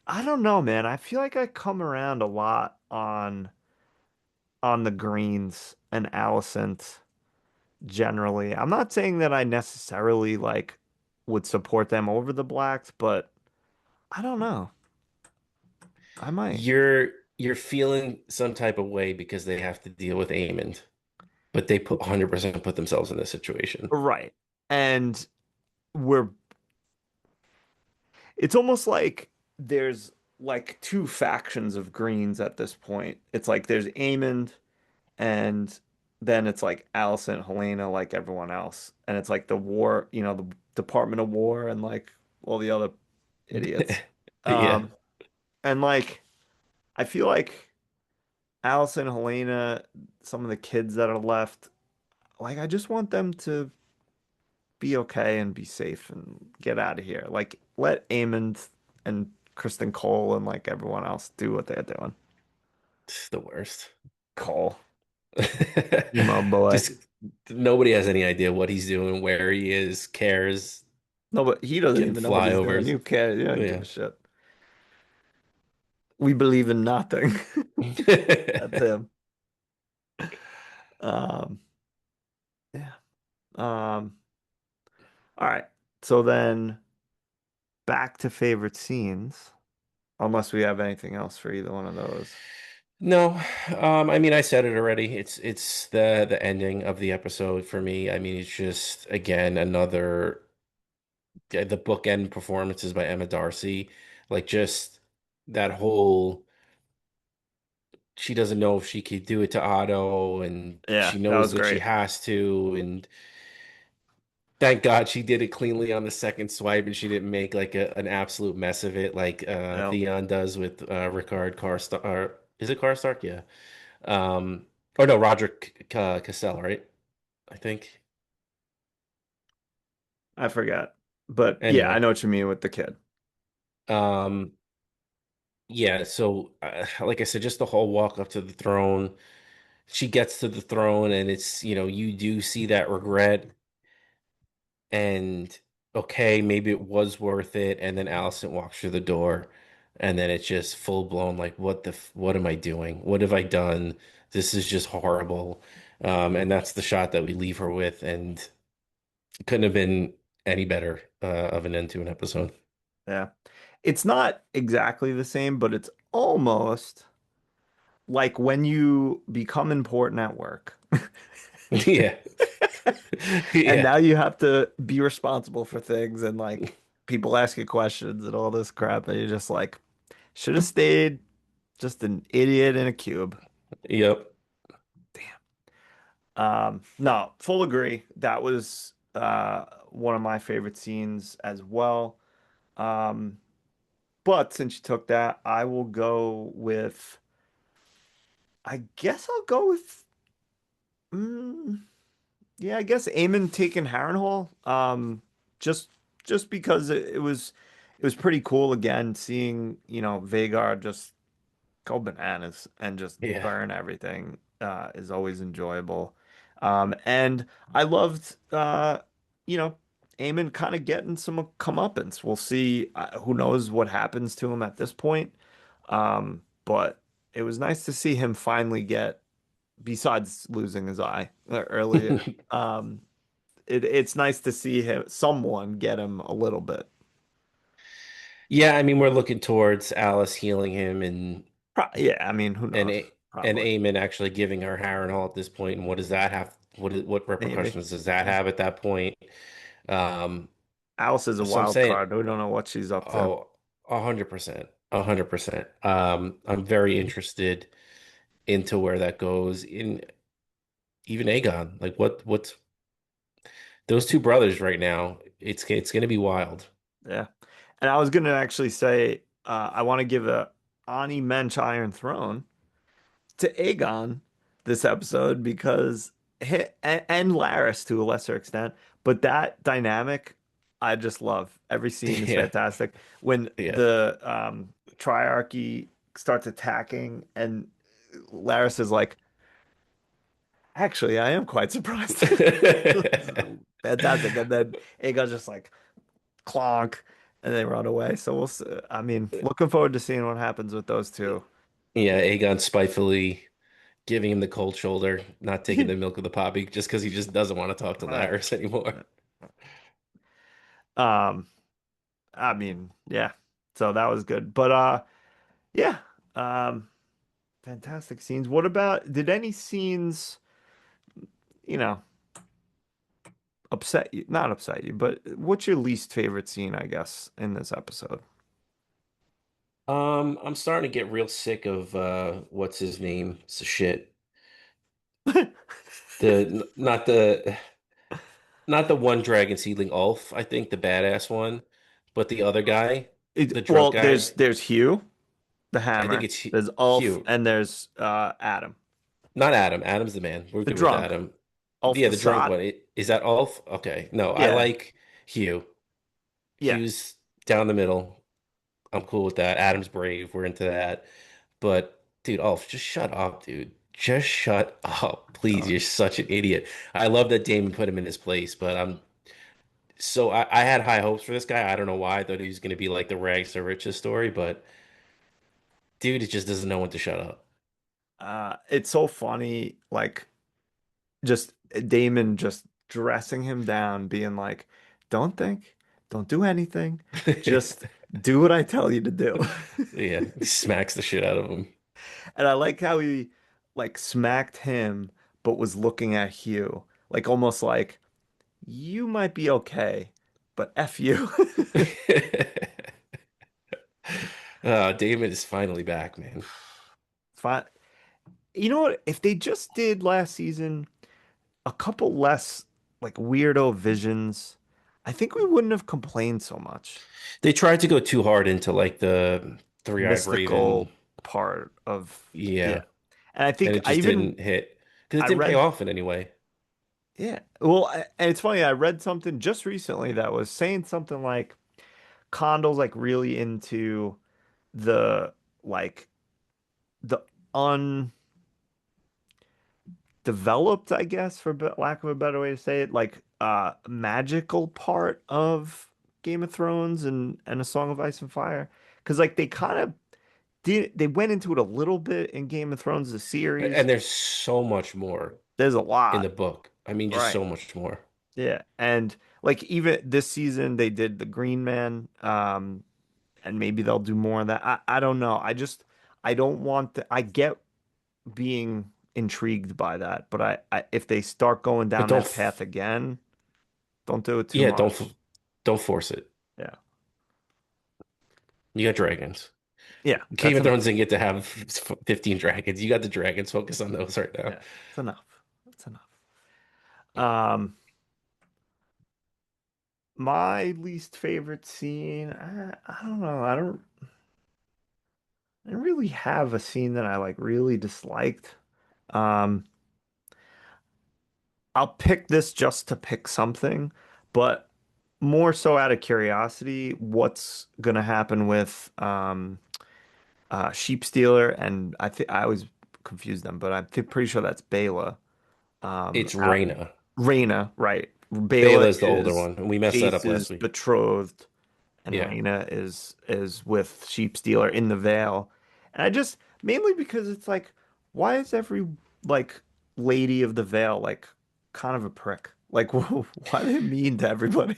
S3: I don't know, man. I feel like I come around a lot on the Greens and Alicent generally. I'm not saying that I necessarily like would support them over the Blacks, but I don't know. I might.
S2: You're feeling some type of way because they have to deal with Aemond, but they put 100% put themselves in this situation.
S3: Right. And we're it's almost like there's like two factions of Greens at this point. It's like there's Aemond and then it's like Allison, Helena, like everyone else. And it's like the war, the Department of War and like all the other idiots.
S2: Yeah.
S3: Um, and like I feel like Allison, Helena, some of the kids that are left, like I just want them to be okay and be safe and get out of here. Like let Aemond and Kristen Cole and like everyone else do what they're doing.
S2: It's the worst.
S3: Cole, emo boy.
S2: Just nobody has any idea what he's doing, where he is, cares,
S3: No, but he doesn't
S2: getting
S3: even know what he's doing.
S2: flyovers.
S3: You can't, you don't give a
S2: Yeah.
S3: shit. We believe in nothing. That's him. Um, yeah. Um, all right. So then back to favorite scenes, unless we have anything else for either one of those.
S2: No, I mean I said it already. It's the ending of the episode for me. I mean it's just again another the bookend performances by Emma Darcy. Like just that whole she doesn't know if she could do it to Otto and
S3: Yeah,
S2: she
S3: that
S2: knows
S3: was
S2: that she
S3: great.
S2: has to and thank God she did it cleanly on the second swipe and she didn't make like an absolute mess of it like
S3: Yeah,
S2: Theon does with Ricard Karstark. Is it Karstark? Yeah. Um, or no, Roderick Cassell, right? I think.
S3: I forgot. But yeah, I
S2: Anyway,
S3: know what you mean with the kid.
S2: um, yeah. So, like I said, just the whole walk up to the throne. She gets to the throne, and it's you do see that regret, and okay, maybe it was worth it. And then Allison walks through the door, and then it's just full blown like what am I doing? What have I done? This is just horrible. And that's the shot that we leave her with, and couldn't have been any better of an end to an episode.
S3: Yeah. It's not exactly the same, but it's almost like when you become important at work.
S2: Yeah.
S3: And
S2: Yeah.
S3: now you have to be responsible for things and like people ask you questions and all this crap and you're just like should have stayed just an idiot in a cube.
S2: Yep.
S3: No, full agree. That was one of my favorite scenes as well. Um, but since you took that, I will go with I guess I'll go with mm, yeah, I guess Eamon taking Harrenhal. Just just because it was pretty cool again seeing, Vagar just go bananas and just
S2: Yeah.
S3: burn everything is always enjoyable. And I loved you know, Eamon kind of getting some comeuppance. We'll see. Who knows what happens to him at this point. But it was nice to see him finally get, besides losing his eye earlier. It's nice to see someone get him a little bit.
S2: Yeah, I mean, we're looking towards Alice healing him
S3: Yeah, I mean, who
S2: and
S3: knows?
S2: A- and
S3: Probably.
S2: Eamon actually giving her Harrenhal at this point, and what does that have? What
S3: Maybe.
S2: repercussions does that
S3: Yeah.
S2: have at that point? Um,
S3: Alice is a
S2: so I'm
S3: wild
S2: saying,
S3: card. We don't know what she's up to.
S2: oh, 100%, 100%. I'm very interested into where that goes in even Aegon. Like what's those two brothers right now? It's going to be wild.
S3: Yeah. And I was gonna actually say, I want to give a Ani Mensch Iron Throne to Aegon this episode because and Laris to a lesser extent, but that dynamic I just love. Every scene is
S2: Yeah,
S3: fantastic. When
S2: yeah.
S3: the triarchy starts attacking and Laris is like, actually, I am quite surprised. Fantastic. And then Aegon's just like clonk and they run away. So we'll see. I mean, looking forward to seeing what happens with those two.
S2: Yeah, Aegon spitefully giving him the cold shoulder, not taking the milk of the poppy just because he just doesn't want to talk to
S3: Right.
S2: Laris anymore.
S3: Um, I mean, yeah. So that was good. But yeah. Um, fantastic scenes. What about did any scenes, you know, upset you? Not upset you, but what's your least favorite scene, I guess, in this episode?
S2: I'm starting to get real sick of what's his name? It's a shit. Not the one dragon seedling Ulf, I think the badass one, but the other guy, the drunk
S3: Well,
S2: guy.
S3: there's Hugh, the
S2: I think
S3: hammer.
S2: it's
S3: There's Ulf,
S2: Hugh.
S3: and there's Adam,
S2: Not Adam. Adam's the man. We're
S3: the
S2: good with
S3: drunk.
S2: Adam.
S3: Ulf
S2: Yeah,
S3: the
S2: the drunk
S3: sot.
S2: one. Is that Ulf? Okay. No, I
S3: Yeah,
S2: like Hugh.
S3: yeah.
S2: Hugh's down the middle. I'm cool with that. Adam's brave. We're into that. But dude, Ulf, just shut up, dude. Just shut up, please.
S3: Uh,
S2: You're such an idiot. I love that Damon put him in his place, but I had high hopes for this guy. I don't know why. I thought he was going to be like the rags to riches story, but dude, it just doesn't know when to shut up.
S3: it's so funny, like just Damon just dressing him down, being like, "Don't think, don't do anything, just do what I tell you to do."
S2: Yeah, he smacks the shit out of him.
S3: And I like how he like smacked him, but was looking at Hugh, like almost like you might be okay, but F you.
S2: Damon is finally back, man.
S3: Fine. You know what? If they just did last season a couple less like weirdo visions, I think we wouldn't have complained so much.
S2: They tried to go too hard into like the three-eyed
S3: Mystical
S2: raven.
S3: part of yeah.
S2: Yeah,
S3: And I
S2: and
S3: think
S2: it just didn't hit because it
S3: I
S2: didn't pay
S3: read
S2: off in any way.
S3: yeah. Well, and it's funny, I read something just recently that was saying something like Condal's like really into the like the undeveloped, I guess, for lack of a better way to say it, like magical part of Game of Thrones and A Song of Ice and Fire. because like they kind of did they went into it a little bit in Game of Thrones, the series.
S2: And there's so much more
S3: There's a
S2: in the
S3: lot,
S2: book. I mean, just
S3: right?
S2: so much more.
S3: Yeah, and like even this season they did the Green Man, and maybe they'll do more of that. I don't know. I don't want the, I get being intrigued by that, but I if they start going
S2: But
S3: down that path again, don't do it too
S2: yeah,
S3: much.
S2: don't force it.
S3: Yeah.
S2: You got dragons.
S3: Yeah,
S2: Game
S3: that's
S2: of Thrones
S3: enough.
S2: didn't get to have 15 dragons. You got the dragons. Focus on those right now.
S3: Yeah, it's enough. It's enough. Um, my least favorite scene, I don't know. I don't really have a scene that I like really disliked. Um, I'll pick this just to pick something, but more so out of curiosity, what's gonna happen with Sheep Stealer, and I think I always confuse them, but pretty sure that's Bela.
S2: It's
S3: Uh,
S2: Rhaena.
S3: Raina, right. Bela
S2: Bela's the older
S3: is
S2: one, and we messed that up last
S3: Jace's
S2: week.
S3: betrothed, and
S2: Yeah.
S3: Raina is with Sheep Stealer in the Vale. And I just mainly because it's like, why is every like lady of the Vale like kind of a prick? Like, why are they mean to everybody?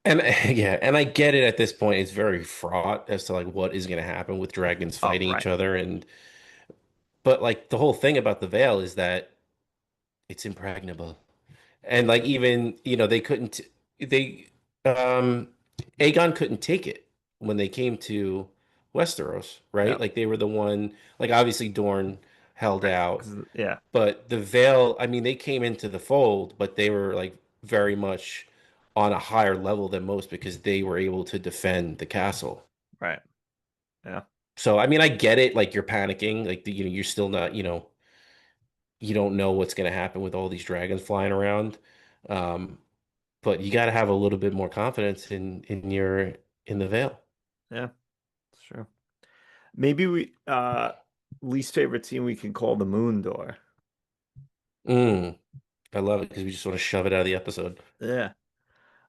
S2: And yeah, and I get it at this point. It's very fraught as to like what is going to happen with dragons
S3: Oh,
S2: fighting each
S3: right.
S2: other. And but like the whole thing about the veil is that it's impregnable. And like even, they couldn't they um Aegon couldn't take it when they came to Westeros, right?
S3: Yeah,
S2: Like they were the one, like obviously Dorne held
S3: right.
S2: out,
S3: 'Cause
S2: but the veil, I mean, they came into the fold, but they were like very much on a higher level than most because they were able to defend the castle.
S3: right. Yeah,
S2: So I mean, I get it, like you're panicking, like you're still not, you don't know what's going to happen with all these dragons flying around. Um, but you got to have a little bit more confidence in the veil.
S3: yeah, it's true. Maybe we least favorite scene we can call the Moon Door.
S2: Mm, I love it because we just want to shove it out of the episode.
S3: Yeah.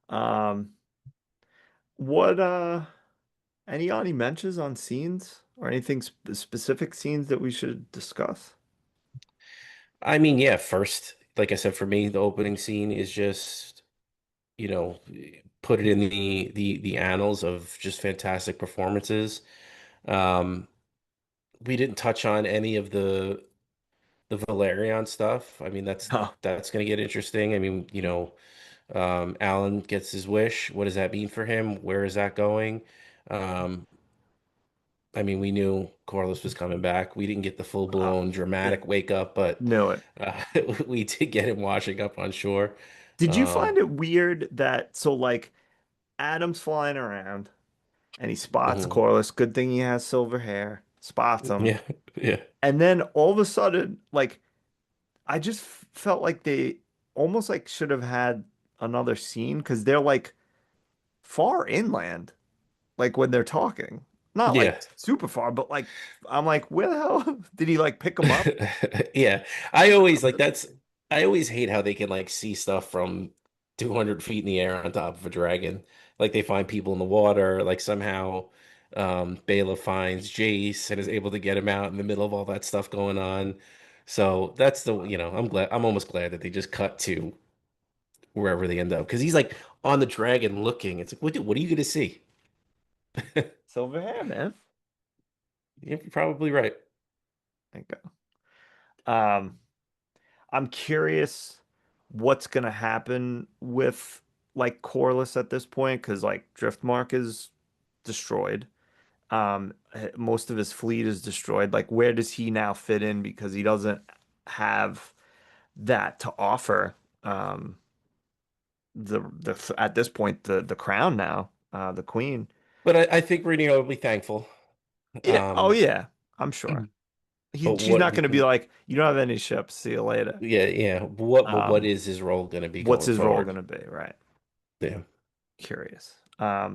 S3: Um, what any honorable mentions on scenes or anything specific scenes that we should discuss?
S2: I mean, yeah, first, like I said, for me, the opening scene is just, you know, put it in the annals of just fantastic performances. Um, we didn't touch on any of the Valerian stuff. I mean,
S3: Oh,
S2: that's going to get interesting. I mean, Alan gets his wish. What does that mean for him? Where is that going? Um, I mean, we knew Corliss was coming back. We didn't get the
S3: uh,
S2: full-blown
S3: yeah,
S2: dramatic wake up, but
S3: knew it.
S2: uh, we did get him washing up on shore.
S3: Did you
S2: Um,
S3: find it weird that so like Adam's flying around and he spots
S2: mhm.
S3: Corliss? Good thing he has silver hair. Spots him.
S2: Yeah, yeah,
S3: And then all of a sudden, like I just felt like they almost like should have had another scene because they're like far inland, like when they're talking. Not like
S2: yeah.
S3: super far, but like I'm like, where the hell did he like pick him up?
S2: Yeah. I always like that's I always hate how they can like see stuff from 200 feet in the air on top of a dragon. Like they find people in the water, like somehow Bela finds Jace and is able to get him out in the middle of all that stuff going on. So that's I'm almost glad that they just cut to wherever they end up because he's like on the dragon looking. It's like, what are you gonna see?
S3: Silver hair, man.
S2: You're probably right.
S3: There you go. I'm curious what's gonna happen with like Corliss at this point because like Driftmark is destroyed. Most of his fleet is destroyed. Like, where does he now fit in? Because he doesn't have that to offer. Um, the at this point the crown now, the queen.
S2: But I think Rhaenyra will be thankful.
S3: Yeah. Oh
S2: Um,
S3: yeah. I'm sure.
S2: but
S3: She's
S2: what
S3: not going to be like, you don't have any ships. See you later.
S2: Yeah, yeah. What
S3: Um,
S2: is his role going to be
S3: what's
S2: going
S3: his role
S2: forward?
S3: going to be? Right.
S2: Yeah.
S3: Curious.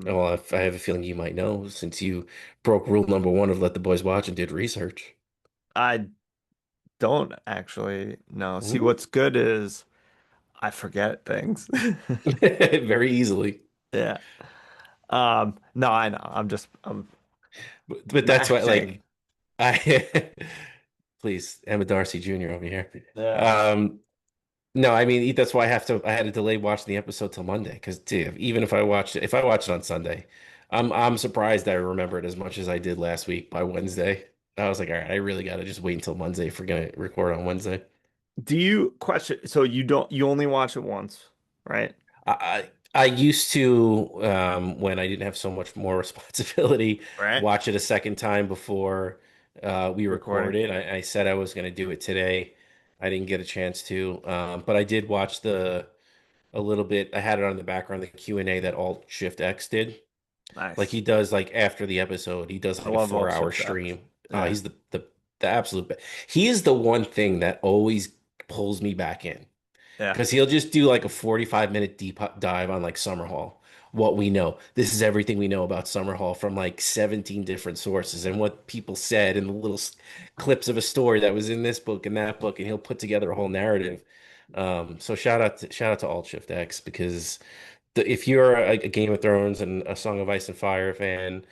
S2: Well, I have a feeling you might know since you broke rule number one of let the boys watch and did research.
S3: I don't actually know. See,
S2: Mhm.
S3: what's good is I forget things.
S2: Very easily.
S3: Yeah. No, I know. I'm
S2: but that's why,
S3: Mashing.
S2: like, I please, Emma Darcy Jr. over here.
S3: Yeah.
S2: Um, no, I mean that's why I had to delay watching the episode till Monday because even if I watched it on Sunday, I'm surprised I remember it as much as I did last week by Wednesday. I was like, all right, I really got to just wait until Monday if we're gonna record on Wednesday.
S3: Do you question? So you only watch it once, right?
S2: I used to when I didn't have so much more responsibility,
S3: Right.
S2: watch it a second time before we
S3: Recording.
S2: recorded. I said I was going to do it today. I didn't get a chance to, but I did watch the a little bit. I had it on the background, the Q&A that Alt Shift X did. Like he
S3: Nice.
S2: does, like after the episode, he does
S3: I
S2: like a
S3: love all
S2: 4 hour
S3: shift X.
S2: stream. Oh,
S3: Yeah.
S2: he's the absolute best. He is the one thing that always pulls me back in.
S3: Yeah.
S2: Because he'll just do like a 45-minute deep dive on like Summer Hall. What we know. This is everything we know about Summer Hall from like 17 different sources and what people said and the little clips of a story that was in this book and that book, and he'll put together a whole narrative. So shout out to Alt Shift X because if you're a Game of Thrones and a Song of Ice and Fire fan,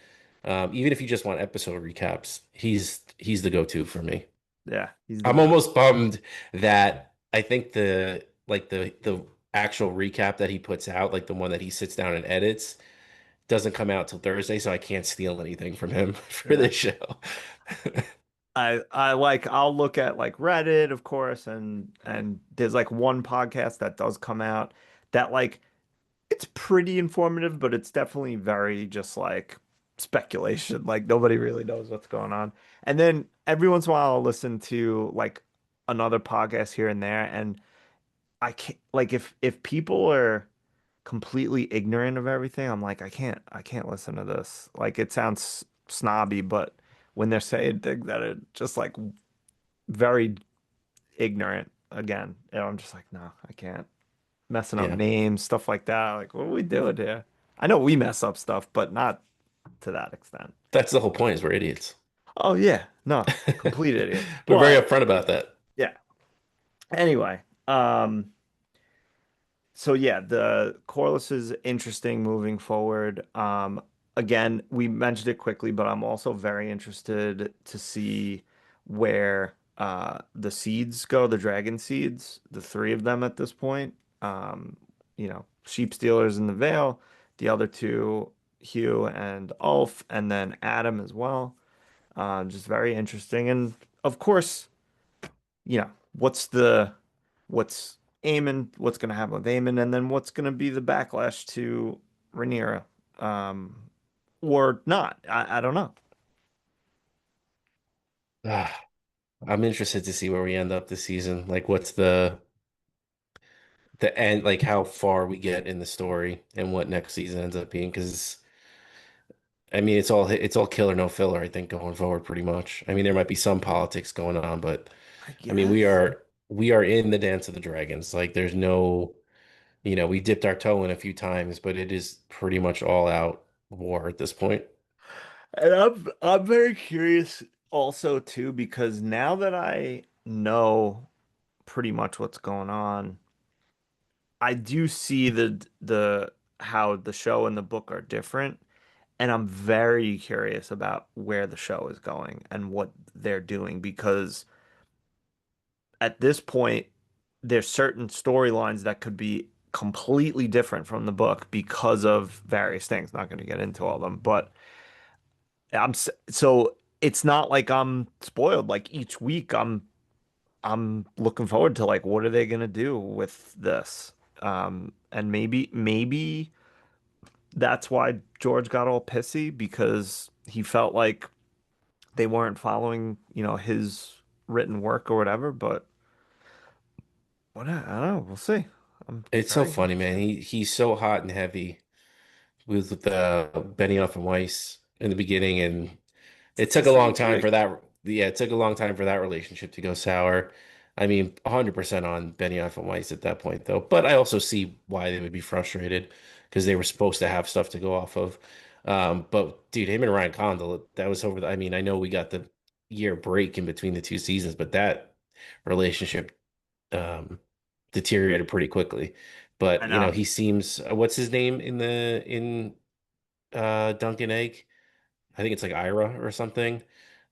S2: even if you just want episode recaps, he's the go-to for me.
S3: Yeah. He's the
S2: I'm
S3: best.
S2: almost bummed that I think the actual recap that he puts out, like the one that he sits down and edits, doesn't come out till Thursday, so I can't steal anything from him for
S3: Yeah.
S2: this show.
S3: I like I'll look at like Reddit, of course, and there's like one podcast that does come out that like it's pretty informative, but it's definitely very just like speculation. Like nobody really knows what's going on. And then every once in a while I'll listen to like another podcast here and there, and I can't like if people are completely ignorant of everything, I'm like I can't listen to this. Like it sounds snobby, but when they're saying things that are just like very ignorant again, I'm just like no, I can't. Messing up
S2: Yeah,
S3: names, stuff like that. Like what are we doing here? I know we mess up stuff, but not to that extent.
S2: that's the whole point is we're idiots.
S3: Oh yeah, no, complete idiot.
S2: We're very
S3: But
S2: upfront about that.
S3: yeah. Anyway, so yeah, the Corliss is interesting moving forward. Again, we mentioned it quickly, but I'm also very interested to see where the seeds go, the dragon seeds, the three of them at this point. Sheep stealers in the Vale, the other two, Hugh and Ulf, and then Adam as well. Just very interesting. And of course, what's what's gonna happen with Eamon, and then what's gonna be the backlash to Rhaenyra, um, or not. I don't know.
S2: Ah, I'm interested to see where we end up this season. Like, what's the end? Like, how far we get in the story and what next season ends up being? Because I mean, it's all kill or no filler. I think going forward, pretty much. I mean, there might be some politics going on, but
S3: I
S2: I mean, we
S3: guess.
S2: are we are in the dance of the dragons. Like, there's no, we dipped our toe in a few times, but it is pretty much all out war at this point.
S3: And I'm very curious also too, because now that I know pretty much what's going on, I do see the how the show and the book are different. And I'm very curious about where the show is going and what they're doing because at this point, there's certain storylines that could be completely different from the book because of various things. Not going to get into all of them, but so it's not like I'm spoiled. Like each week, I'm looking forward to like what are they going to do with this? And maybe that's why George got all pissy because he felt like they weren't following, his written work or whatever. But what I don't know. We'll see. I'm
S2: It's so
S3: very
S2: funny, man.
S3: interested.
S2: He's so hot and heavy with Benioff and Weiss in the beginning, and it
S3: It's the
S2: took a long
S3: same
S2: time
S3: chick.
S2: for that. Yeah, it took a long time for that relationship to go sour. I mean, 100% on Benioff and Weiss at that point, though. But I also see why they would be frustrated because they were supposed to have stuff to go off of. But dude, him and Ryan Condal, that was over. I mean, I know we got the year break in between the two seasons, but that relationship um, deteriorated pretty quickly.
S3: I
S2: But
S3: know.
S2: he seems what's his name in Dunkin' Egg? I think it's like Ira or something.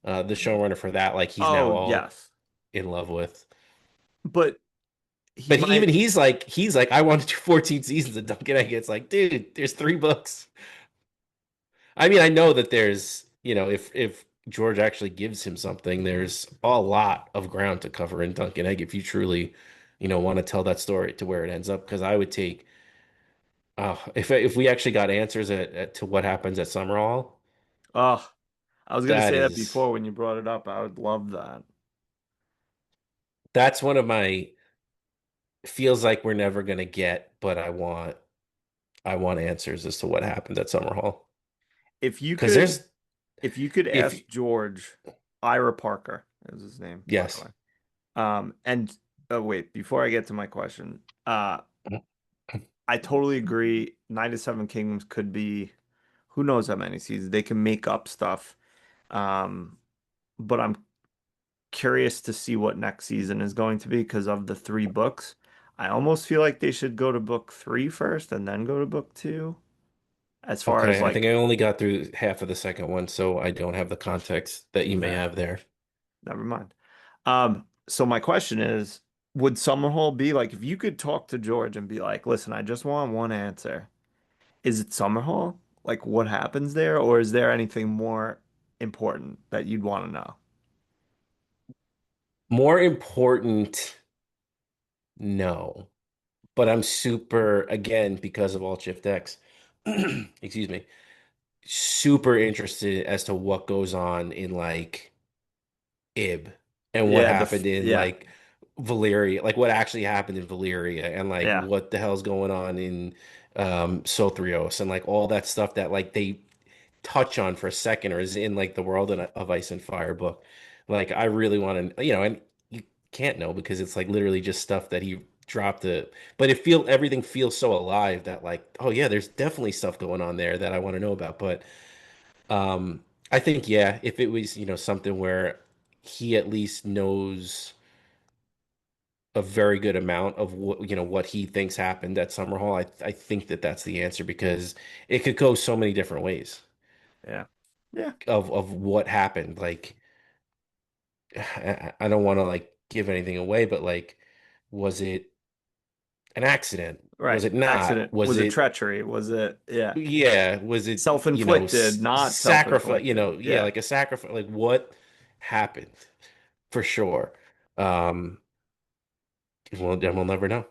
S2: The showrunner for that, like he's now
S3: Oh,
S2: all
S3: yes.
S2: in love with.
S3: But he
S2: But
S3: might.
S2: he's like, I want to do 14 seasons of Duncan Egg. It's like, dude, there's 3 books. I mean, I know that there's, if George actually gives him something, there's a lot of ground to cover in Duncan Egg if you truly, want to tell that story to where it ends up. Because I would take, if we actually got answers to what happens at Summerall,
S3: Oh, I was gonna
S2: that
S3: say that
S2: is
S3: before when you brought it up. I would love that.
S2: that's one of my feels like we're never gonna get, but I want answers as to what happens at Summerhall.
S3: If you
S2: Because
S3: could,
S2: there's
S3: if you could
S2: if
S3: ask George, Ira Parker is his name, by the
S2: yes.
S3: way. And wait, before I get to my question, I totally agree. Night of Seven Kingdoms could be who knows how many seasons. They can make up stuff. Um, but I'm curious to see what next season is going to be because of the 3 books. I almost feel like they should go to book 3 first and then go to book 2. As far as
S2: Okay, I think
S3: like,
S2: I only got through half of the second one, so I don't have the context that you may
S3: nah,
S2: have there.
S3: never mind. So my question is, would Summerhall be like if you could talk to George and be like, listen, I just want one answer. Is it Summerhall? Like what happens there, or is there anything more important that you'd want to know?
S2: More important, no. But I'm super, again, because of Alt Shift X, excuse me, super interested as to what goes on in like Ib and what
S3: Yeah,
S2: happened in
S3: yeah,
S2: like Valyria, like what actually happened in Valyria and like
S3: yeah,
S2: what the hell's going on in Sothrios and like all that stuff that like they touch on for a second or is in like the World of Ice and Fire book. Like I really want to, and you can't know because it's like literally just stuff that he dropped it, but everything feels so alive that like, oh yeah, there's definitely stuff going on there that I want to know about. But I think yeah, if it was, something where he at least knows a very good amount of what he thinks happened at Summerhall, I think that that's the answer because it could go so many different ways
S3: yeah, yeah.
S2: of what happened. Like I don't want to like give anything away, but like, was it an accident? Was
S3: Right.
S2: it not?
S3: Accident.
S2: Was
S3: Was it
S2: it,
S3: treachery? Was it, yeah,
S2: yeah, was it,
S3: self-inflicted, not
S2: sacrifice,
S3: self-inflicted?
S2: yeah,
S3: Yeah,
S2: like a sacrifice, like what happened for sure. Um, we'll never know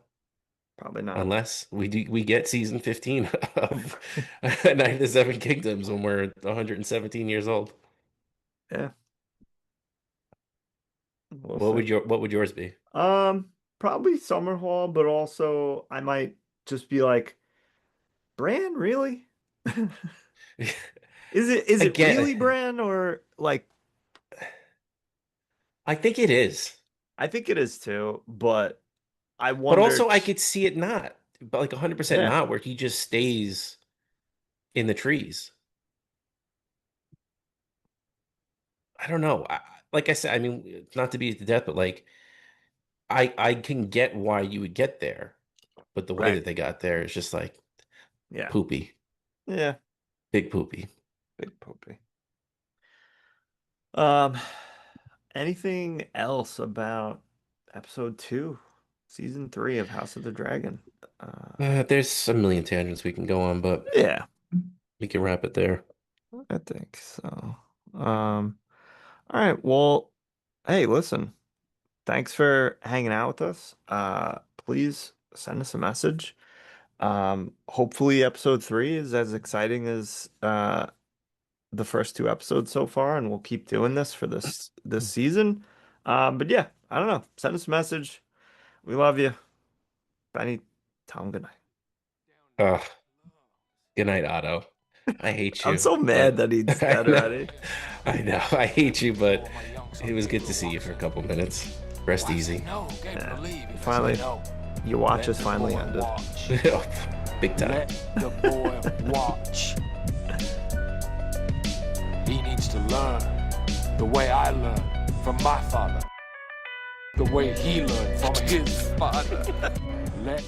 S3: probably not.
S2: unless we get season 15 of Night of the Seven Kingdoms when we're 117 years old.
S3: Yeah, we'll
S2: What
S3: see.
S2: would yours be?
S3: Probably Summerhall, but also I might just be like, Bran, really? Is it
S2: Again,
S3: really Bran or like
S2: I think it is.
S3: I think it is too, but I
S2: But
S3: wondered.
S2: also I could see it not, but like 100%
S3: Yeah,
S2: not, where he just stays in the trees. I don't know. Like I said, I mean, not to beat it to death, but like I can get why you would get there, but the way
S3: right.
S2: that they got there is just like
S3: Yeah.
S2: poopy,
S3: Yeah.
S2: big poopy.
S3: Big poopy. Um, anything else about episode 2, season 3 of House of the Dragon? Uh,
S2: There's a million tangents we can go on, but
S3: yeah,
S2: we can wrap it there.
S3: I think so. All right. Well, hey, listen, thanks for hanging out with us. Please send us a message. Hopefully episode 3 is as exciting as the first 2 episodes so far, and we'll keep doing this for this season. But yeah, I don't know. Send us a message. We love you. Benny, tell him good night.
S2: Uh, Good night, Otto. I hate
S3: I'm
S2: you,
S3: so mad
S2: but
S3: that he's
S2: I
S3: dead
S2: know,
S3: already.
S2: I know, I hate you, but
S1: Before my young son
S2: it was good to
S1: Gabriel
S2: see you
S1: walks
S2: for a
S1: in.
S2: couple minutes. Rest
S1: I
S2: easy.
S1: said, no, Gabriel,
S3: Yeah.
S1: leave. He said,
S3: Finally,
S1: no.
S3: your watch
S1: Let
S3: has
S1: the
S3: finally
S1: boy
S3: ended.
S1: watch.
S2: Big time.
S1: Let the boy watch. He needs to learn the way I learned from my father, the way he learned from his father. Let